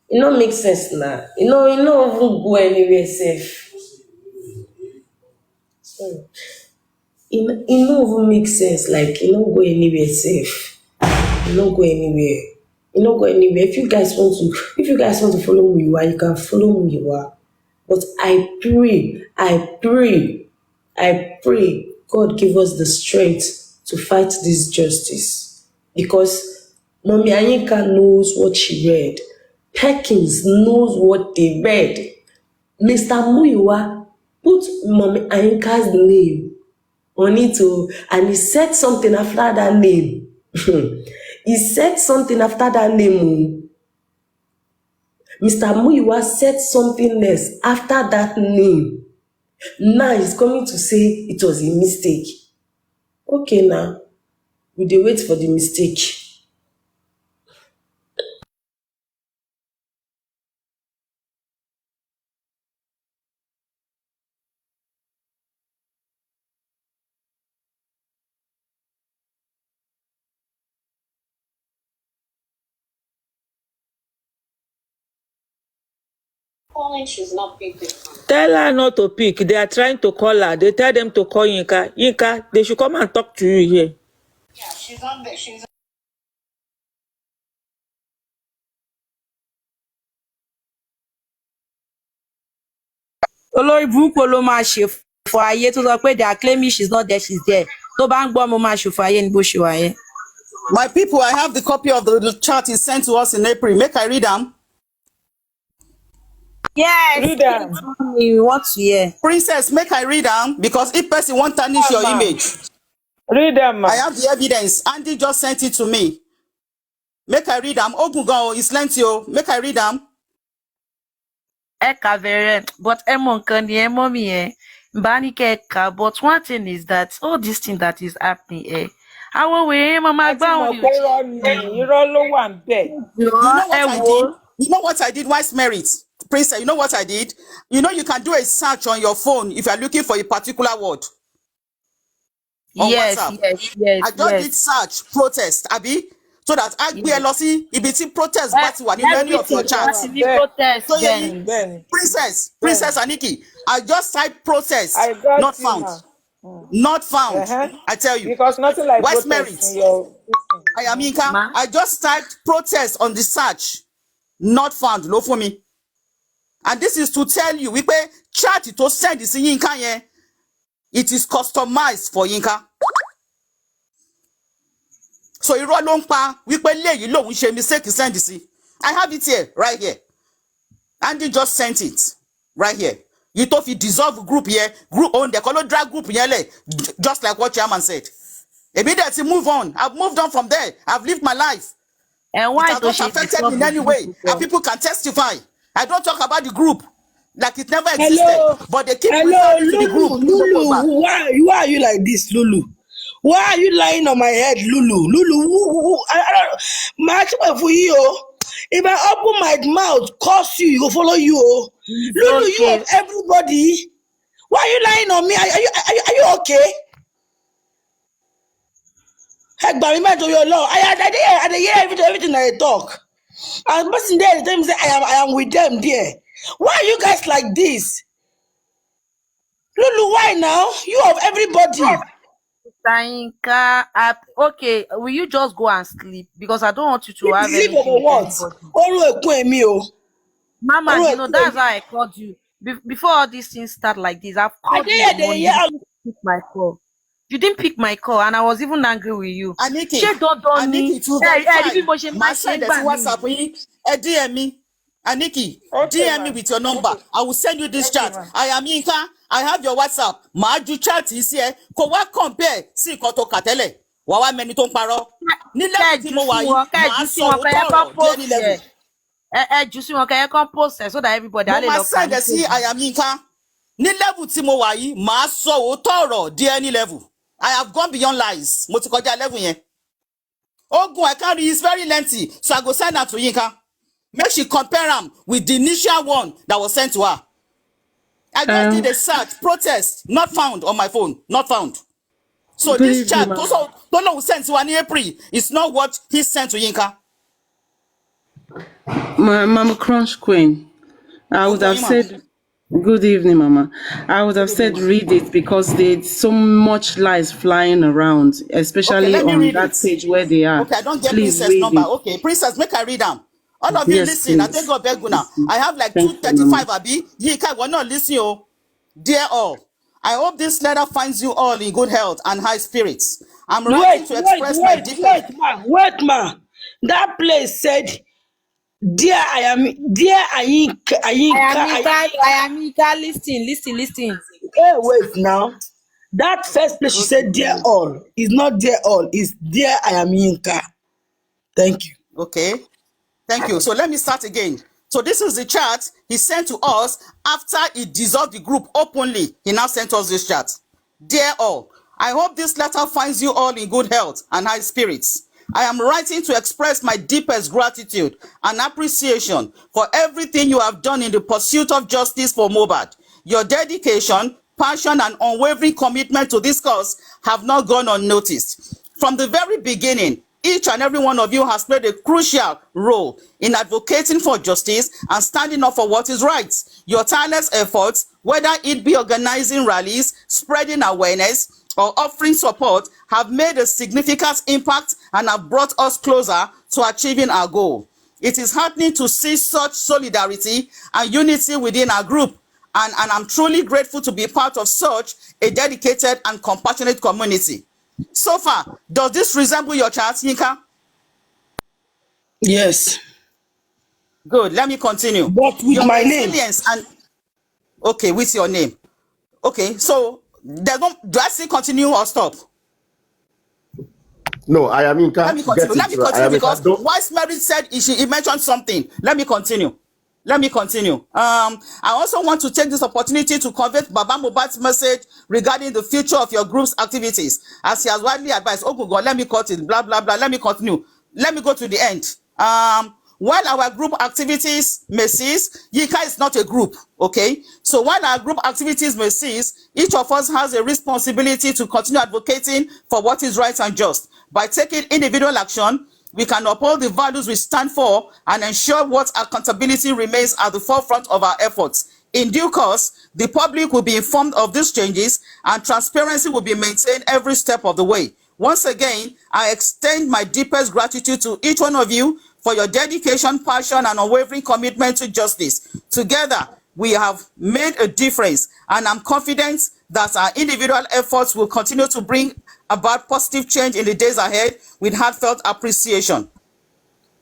It no make sense now. It no even go anywhere safe. It no even make sense. Like it no go anywhere safe. It no go anywhere. It no go anywhere. If you guys want to follow who you are, you can follow who you are. But I pray God give us the strength to fight this justice. Because Mommy Ayinka knows what she read. Perkins knows what they read. Mr. Muyiwa put Mommy Ayinka's name on it, and he said something after that name. He said something after that name. Mr. Muyiwa said something else after that name. Now he's coming to say it was a mistake. Okay, now we dey wait for the mistake. Tell her not to pick. They are trying to call her. They tell them to call Yinka. Yinka, they should come and talk to you here. Yeah, she's on there. She's Olórí burúkú ló máa ṣòfò ayé tó sọ pé they are claiming she's not there, she's there. Tó bá ń gbọ́ mo máa ṣòfò ayé ní bó ṣe wà yẹn. My people, I have the copy of the chart he sent to us in April. Make I read them. Yes, Read please, them. mommy, we want to hear. Princess, make I read them because if person won't tarnish your Ma. image, Read them, I ma. have the evidence. Andy just sent it to me. Make I read them. Ogungan is lent you. Make I read them. But but one thing is that all this thing that is happening, A ti mọ̀ pé irọ́ ni, irọ́ ló wà ń bẹ̀. You know what I did? You know what I did? Wise merit. Princess, you know what I did? You know you can do a search on your phone if you're looking for a particular word on WhatsApp. I just did search protest, Abi, so that I be lossy. If it's protest, but what in any of your chats. So yeah, Princess Aniki, I just typed protest, I got not you, found. ma. Not found. I tell you. Because nothing like Wise protest merit. in your I am Inka. I just typed protest on the search. Not found. No for me. And this is to tell you, we pay chat to send this Yinka yen. It is customized for Yinka. So irọ́ ló ń pa wípé léyìí lòun ṣe mistake send this. I have it here, right here. Andy just sent it right here. You thought he dissolve group here, group on the color drag group here, just like what Chairman said. Immediately move on. I've moved on from there. I've lived my life. And why it has not affected me in any way. And people can testify. I don't talk about the group like it never existed. But they keep referring to the group. Lulu, why are you like this, Lulu? Why are you lying on my head, Lulu? Lulu, match for you. If I open my mouth, curse you, go follow you. Lulu, you of everybody. Why are you lying on me? Are you okay? Heck, but remember your law. I hear everything I talk. And the person there, they say I am with them there. Why are you guys like this? Lulu, why now? You of everybody. Tainka, okay, will you just go and sleep? Because I don't want you to have Sleep anything over what? with Mama, you know, that's why I called you. Before all these things start like this, I've called you in the morning. You didn't pick my call. You didn't pick my call, and I was even angry with you. Aniki, to verify, my send it to WhatsApp. DM me. Aniki, DM me with your number. I will send you this chat. I am Yinka. I have your WhatsApp. Ma ju chat is here. Ko wa compare sí nǹkan tó kà tẹ́lẹ̀. Wà wá mẹ́ni tó ń parọ́. Ní level tí mo wà yìí, màá sọ òótọ́ ọ̀rọ̀ díẹ̀ ní level. So that everybody mo máa send it sí I am Yinka. Ní level tí mo wà yìí, màá sọ òótọ́ ọ̀rọ̀ díẹ̀ ní level. I have gone beyond lies. Mo ti kọjá level yẹn. Ogun I carry is very lengthy, so I go send her to Yinka. Make she compare them with the initial one that was sent to her. I just did a search, protest, not found on my phone, not found. So this chat, also don't know who sent to her in April. It's not what he sent to Yinka. Mama Crunch Queen, I would have said, good evening, Mama. I would have said read it because there's so much lies flying around, especially on that page where they are. Okay, I don't get Please Princess number. Okay, Princess, make I read them. All of you listen. I think God beg now. I have like 235 Abi. Yinka, we're not listening. Oh, dear all. I hope this letter finds you all in good health and high spirits. I'm writing to express my deepest. Wait, ma. That place said, dear Ayinka. Listen. Hey, wait now. That first place she said, dear all, is not dear all, is dear Ayinka. Thank you. Okay. Thank you. So let me start again. So this is the chart he sent to us after he dissolved the group openly. He now sent us this chart. Dear all, I hope this letter finds you all in good health and high spirits. I am writing to express my deepest gratitude and appreciation for everything you have done in the pursuit of justice for mohbad. Your dedication, passion, and unwavering commitment to this cause have not gone unnoticed. From the very beginning, each and every one of you has played a crucial role in advocating for justice and standing up for what is right. Your tireless efforts, whether it be organizing rallies, spreading awareness, or offering support, have made a significant impact and have brought us closer to achieving our goal. It is heartening to see such solidarity and unity within our group, and I'm truly grateful to be part of such a dedicated and compassionate community. So far, does this resemble your chart, Yinka? Yes. Good. Let me continue. But with Your my name. resilience and okay, with your name. Okay, so there's no. Do I still continue or stop? No, I am Let me Inka. continue. Get Let it. me I continue am because Inka. Don't. Wise Mary said he mentioned something. Let me continue. Let me continue. I also want to take this opportunity to convey Baba Mohbad's message regarding the future of your group's activities. As he has widely advised, oh God, let me cut it, blah, blah, blah. Let me continue. Let me go to the end. While our group activities may cease, Yinka is not a group, okay? So while our group activities may cease, each of us has a responsibility to continue advocating for what is right and just. By taking individual action, we can uphold the values we stand for and ensure what accountability remains at the forefront of our efforts. In due course, the public will be informed of these changes and transparency will be maintained every step of the way. Once again, I extend my deepest gratitude to each one of you for your dedication, passion, and unwavering commitment to justice. Together, we have made a difference, and I'm confident that our individual efforts will continue to bring about positive change in the days ahead with heartfelt appreciation.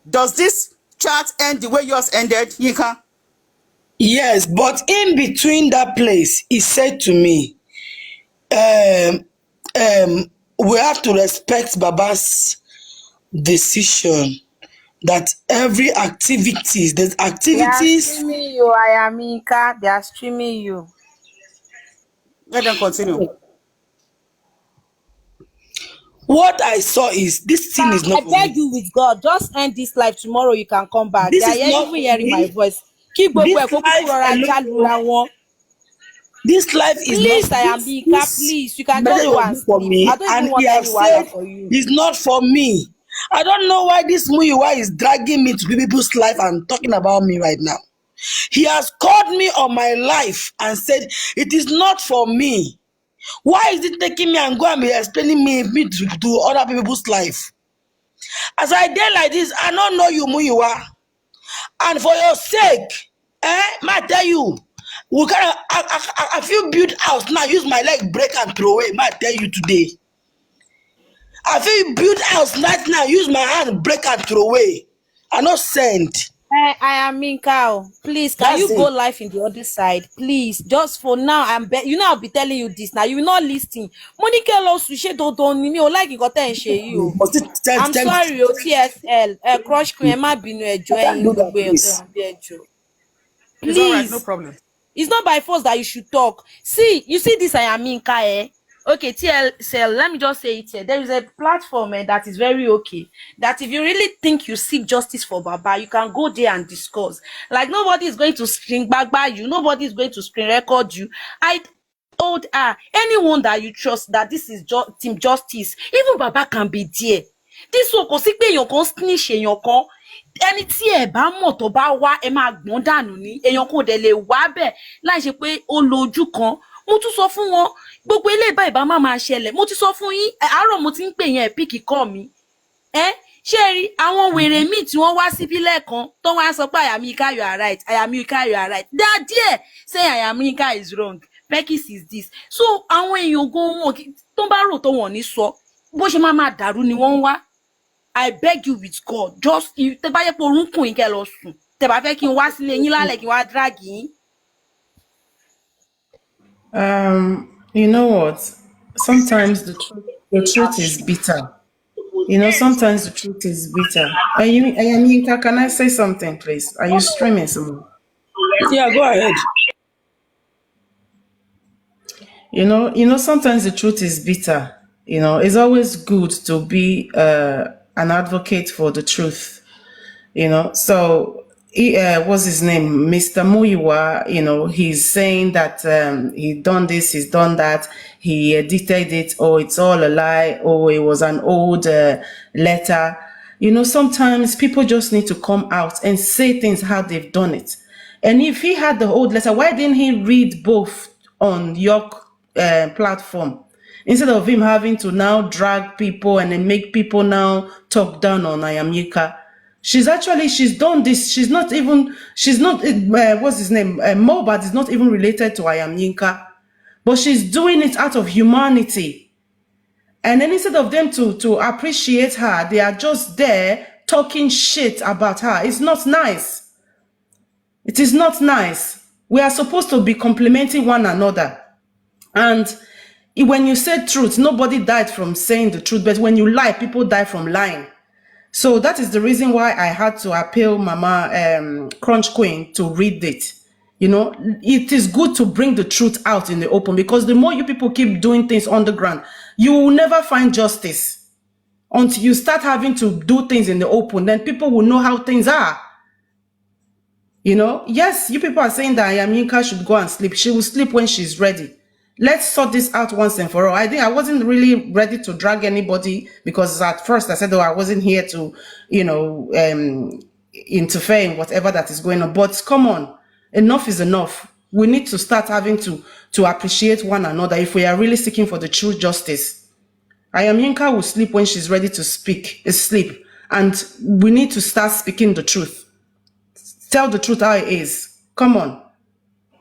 Does this chart end the way yours ended, Yinka? Yes, but in between that place, he said to me, um, we have to respect Baba's decision that every activities, there's They are activities. streaming you, Ayamika. They are streaming you. Let them continue. What I saw is this thing is not I for beg me. you with God, just end this life tomorrow. You can come back. They This are is not even for hearing my me. voice. Kí gbogbo This ẹ̀ kó kúkú life rọra já lura alone. wọn. This life is not Please, this. Ayamika, This please. You can message just go was and not for sleep. I me, don't even and he want have any said wahala for you. it's not for me. I don't know why this Muyiwa is dragging me to people's life and talking about me right now. He has called me on my life and said it is not for me. Why is it taking me and go and be explaining me to other people's life? As I did like this, I don't know you, Muyiwa. And for your sake, I tell you, we can I feel build house now, use my leg break and throw away. I tell you today. I feel build house right now, use my hand break and throw away. I not send. Ayamika, please, can That's you go it. live in the other side? Please, just for now. You know I'll be telling you this now. You will not listen. Monique lọ sùn ṣé dandan ni mi ò like nǹkan tẹ́ ẹ̀ ń ṣe yìí o. Must it I'm tell me? sorry o, TSL, crush queen, ẹ má bínú ẹjọ́ I can't ẹ̀yin do that, gbogbo èèyàn tẹ́ please. wà bí ẹjọ́. It's all right, no Please. problem. It's not by force that you should talk. See, you see this Ayaminka, eh? Okay, TLCL, let me just say it here. There is a platform that is very okay. That if you really think you seek justice for Baba, you can go there and discuss. Like nobody is going to screen back by you. Nobody is going to screen record you. I told her, anyone that you trust that this is team justice, even Baba can be there. This one kò sí pé èèyàn kan snitch èèyàn kan, ẹni tí ẹ bá mọ̀ tó bá wá ẹ máa gbọ́n dànù ní èèyàn kò dẹ̀ lè wá bẹ́ẹ̀ láì ṣe pé ó lo ojú kan. Mo tún sọ fún wọn gbogbo eléyìí báyìí bá má máa ṣẹlẹ̀. Mo ti sọ fún yín àárọ̀ mo ti ń pè yẹn píkì kọ́ mi. Ṣé ẹ rí àwọn wèrè míì tí wọ́n wá síbí lẹ́ẹ̀kan tó wá sọ pé Ayamika you are right, Ayamika you are right. They are there saying Ayamika is wrong, Pekis is this. So àwọn èèyàn gan wọn tó bá rò tó wọn ní sọ bó ṣe máa dàrú ni wọ́n ń wá. I beg you with God, just tẹ́ bá yẹ pé orúnkún yín kẹ́ lọ sùn, tẹ́ bá fẹ́ kí n wá sílé yín lálẹ́ kí n wá drag yín. You know what? Sometimes the truth is bitter. You know, sometimes the truth is bitter. Ayamika, can I say something, please? Are you streaming someone? Yeah, go ahead. You know, sometimes the truth is bitter. You know, it's always good to be an advocate for the truth. You know, so what's his name, Mr. Muiwa? You know, he's saying that he done this, he's done that, he edited it, or it's all a lie, or it was an old letter. You know, sometimes people just need to come out and say things how they've done it. And if he had the old letter, why didn't he read both on your platform? Instead of him having to now drag people and then make people now talk down on Ayamika. She's done this. She's not, what's his name? Mohbad is not even related to Ayamika. But she's doing it out of humanity. And then instead of them to appreciate her, they are just there talking shit about her. It's not nice. It is not nice. We are supposed to be complimenting one another. And when you say truth, nobody died from saying the truth. But when you lie, people die from lying. So that is the reason why I had to appeal Mama Crunch Queen to read it. You know, it is good to bring the truth out in the open, because the more you people keep doing things underground, you will never find justice until you start having to do things in the open. Then people will know how things are. You know, yes, you people are saying that Yamika should go and sleep. She will sleep when she's ready. Let's sort this out once and for all. I think I wasn't really ready to drag anybody, because at first I said, oh, I wasn't here to, you know, interfere in whatever that is going on. But come on, enough is enough. We need to start having to appreciate one another if we are really seeking for the true justice. Yamika will sleep when she's ready to sleep. And we need to start speaking the truth. Tell the truth how it is. Come on.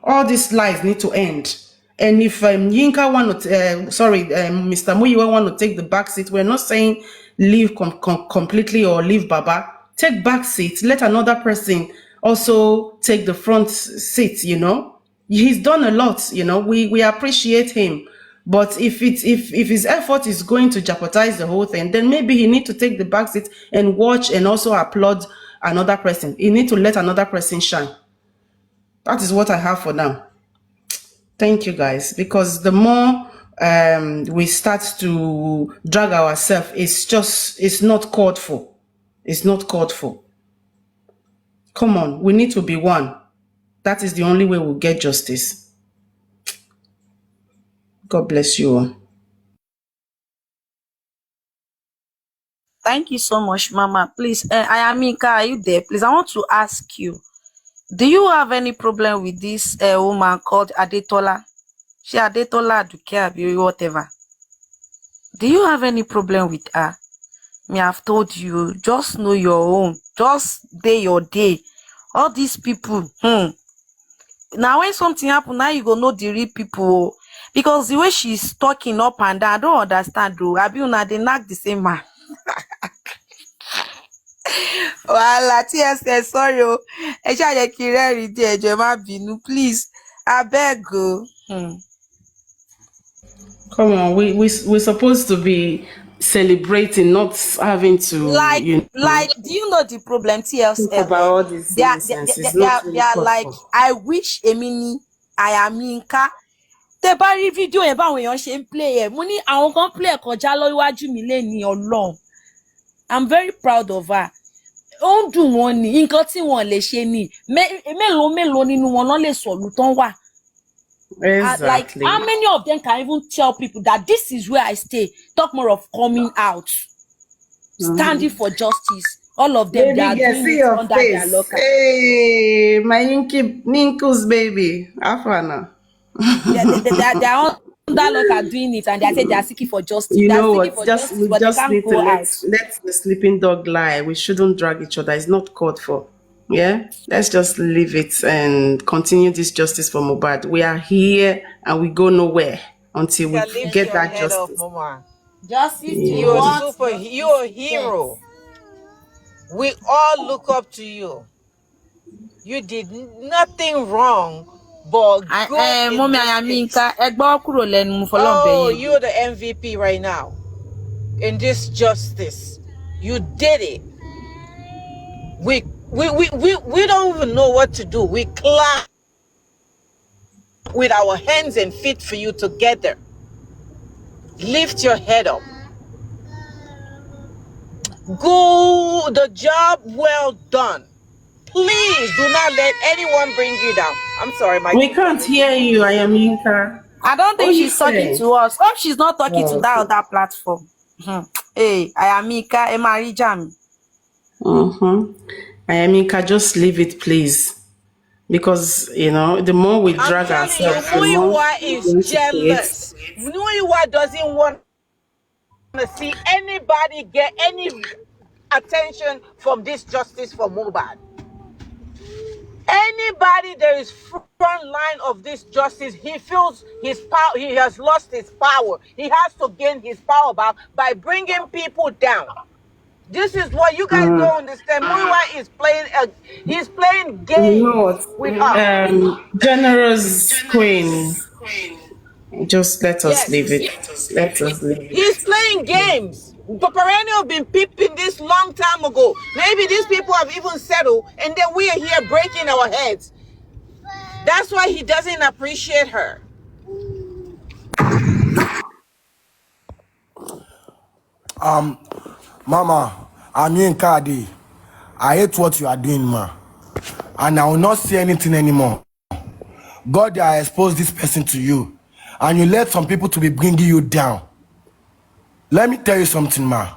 All these lies need to end. And if Yinka Mr. Muyiwa want to take the back seat, we're not saying leave completely or leave Baba. Take back seat. Let another person also take the front seat, you know. He's done a lot, you know. We appreciate him. But if his effort is going to jeopardize the whole thing, then maybe he need to take the back seat and watch and also applaud another person. He need to let another person shine. That is what I have for now. Thank you, guys. Because the more we start to drag ourselves, it's not called for. It's not called for. Come on, we need to be one. That is the only way we'll get justice. God bless you all. Thank you so much, Mama. Please, Ayamika, are you there? Please, I want to ask you, do you have any problem with this woman called Adetola? She Adetola Aduke Abi whatever. Do you have any problem with her? Me, I've told you, just know your own. Just day your day. All these people, now when something happen, now you go know the real people. Because the way she's talking up and down, I don't understand though. Abi una they knock the same man. Wàhálà TSS, sorry o. Ẹ ṣáà jẹ́ kí n rẹ́rìn-ín díẹ̀, ẹ jọ̀ọ́ ẹ má bínú, please. Abeg o. Come on, we're supposed to be celebrating, not having to, Like, you know, do you know the problem, think TSS? about all this They are, nonsense. It's they not are, they really are called like, for. I wish Emini, Ayamika. Tẹ́ bá rí fídíò yẹn báwọn èèyàn ṣe ń play ẹ̀, mo ní àwọn kan play ẹ̀ kọjá lọ́wájú mi lénìí Ọlọ́run. I'm very proud of her. Ó ń dùn wọ́n ní nǹkan tí wọ́n lè ṣe ní mélòó nínú wọn náà lè sọ̀lù tán wà. Like, Exactly. how many of them can even tell people that this is where I stay? Talk more of coming out, standing for justice. All of them, they are Baby girl, doing see it your under their face. locker. Hey, my Ninku's baby. Afana. They are under locker doing it, and they say they are seeking for justice. You They are know seeking what? for Just justice, we but they just can't need to go out. let the sleeping dog lie. We shouldn't drag each other. It's not called for. Yeah, let's just leave it and continue this justice for mohbad. We are here and we go nowhere until we Lift get your that head up, justice. Mama. Justice to You're Yeah. what? super. You're a hero. We all look up to you. You did nothing wrong, but good in Mommy this case. Ayaminka, ẹ gbọ́ kúrò lẹ́nu mo fọlọ́run bẹ̀ Oh, yín. you're the MVP right now in this justice. You did it. We don't even know what to do. We clap with our hands and feet for you together. Lift your head up. Go the job well done. Please do not let anyone bring you down. I'm sorry, my We kids are can't hear making you, noise. Ayaminka. I don't What think you she's talking say? to us. Hope she's not talking to Oh, that okay. other platform. Hey, Ayamika, ẹ máa rí jà mí. Ayaminka, just leave it, please. Because, you know, the more we I'm drag telling you, ourselves, the more Muiwa we're is going to create. jealous. Muiwa doesn't want to see anybody get any attention from this justice for mohbad. Anybody anybody that is front line of this justice, he feels his power, he has lost his power. He has to gain his power back by bringing people down. This is what you guys don't understand. Muiwa is playing he's playing You know games what? with her. Generous Queen. Just let us Yes. leave it. Let us leave it. He's playing games. Paparani have been peeping this long time ago. Maybe these people have even settled, and then we are here breaking our heads. That's why he doesn't appreciate her. Mama, I'm in Kadi. I hate what you are doing, ma. And I will not say anything anymore. God, I expose this person to you. And you let some people to be bringing you down. Let me tell you something, ma.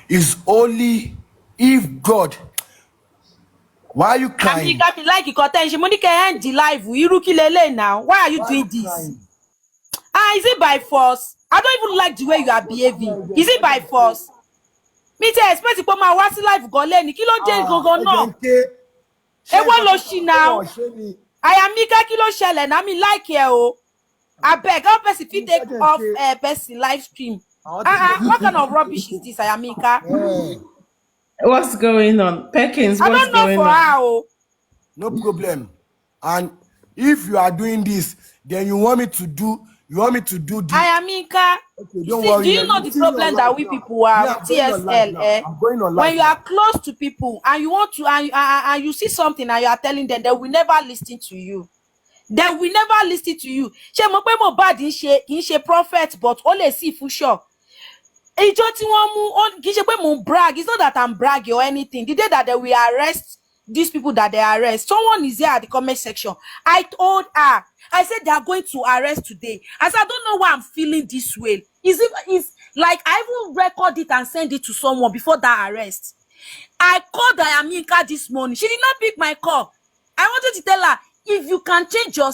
It's only if God. Why are you crying? Like live. Now. Why are you doing this? Crying? Is it by force? I don't even like the way you are behaving. Is it by force? Me tell expect pé máa wá sí live gan lẹ́ni kí ló dé gangan náà? Èwo ló ṣì now? Ayamika kí ló ṣẹlẹ̀ náà mi like ẹ o. Abeg, how person fit take off person live stream? What kind of rubbish is this, Ayamika? What's going on? Perkins, I what's don't know going for on? how. No problem. And if you are doing this, then you want me to do this. Ayamika, Okay, you see, do you know the problem that we people have? TSL, I'm going on live when you are close to people and you want to, and you see something and you are telling them, they will never listen to you. They will never listen to you. Ṣé mo pé mohbad kì í ṣe prophet, but ó lè sí fún sure. Ìjọ tí wọ́n mú kì í ṣe pé mo brag. It's not that I'm bragging or anything. The day that they will arrest these people that they arrest, someone is here at the comment section. I told her, I said they are going to arrest today. I said I don't know why I'm feeling this way. Is like I even record it and send it to someone before that arrest. I called Ayamika this morning. She did not pick my call. I wanted to tell her, if you can change your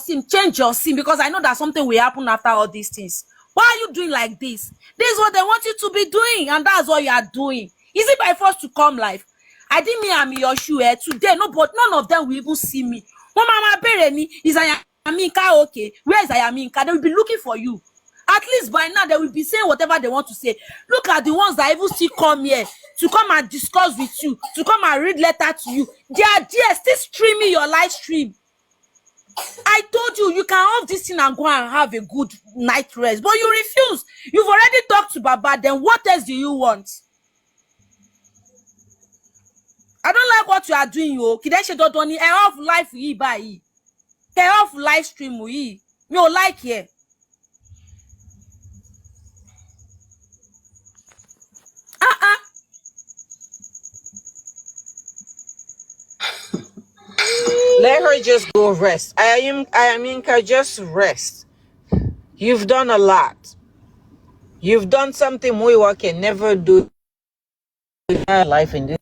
SIM, because I know that something will happen after all these things. Why are you doing like this? This is what they want you to be doing, and that's what you are doing. Is it by force to come live? I didn't mean I'm in your shoe today. No, but none of them will even see me. One mama Bereni, is Ayamika okay? Where is Ayamika? They will be looking for you. At least by now they will be saying whatever they want to say. Look at the ones that even still come here to come and discuss with you, to come and read letter to you. They are there still streaming your live stream. I told you, you can off this thing and go and have a good night rest, but you refuse. You've already talked to Baba, then what else do you want? I don't like what you are doing, yo. Kideshe dodoni, off live yi bayi. Off live stream yi. Me o like here. Let her just go rest. Ayamika, just rest. You've done a lot. You've done something Muiwa can never do in her life in this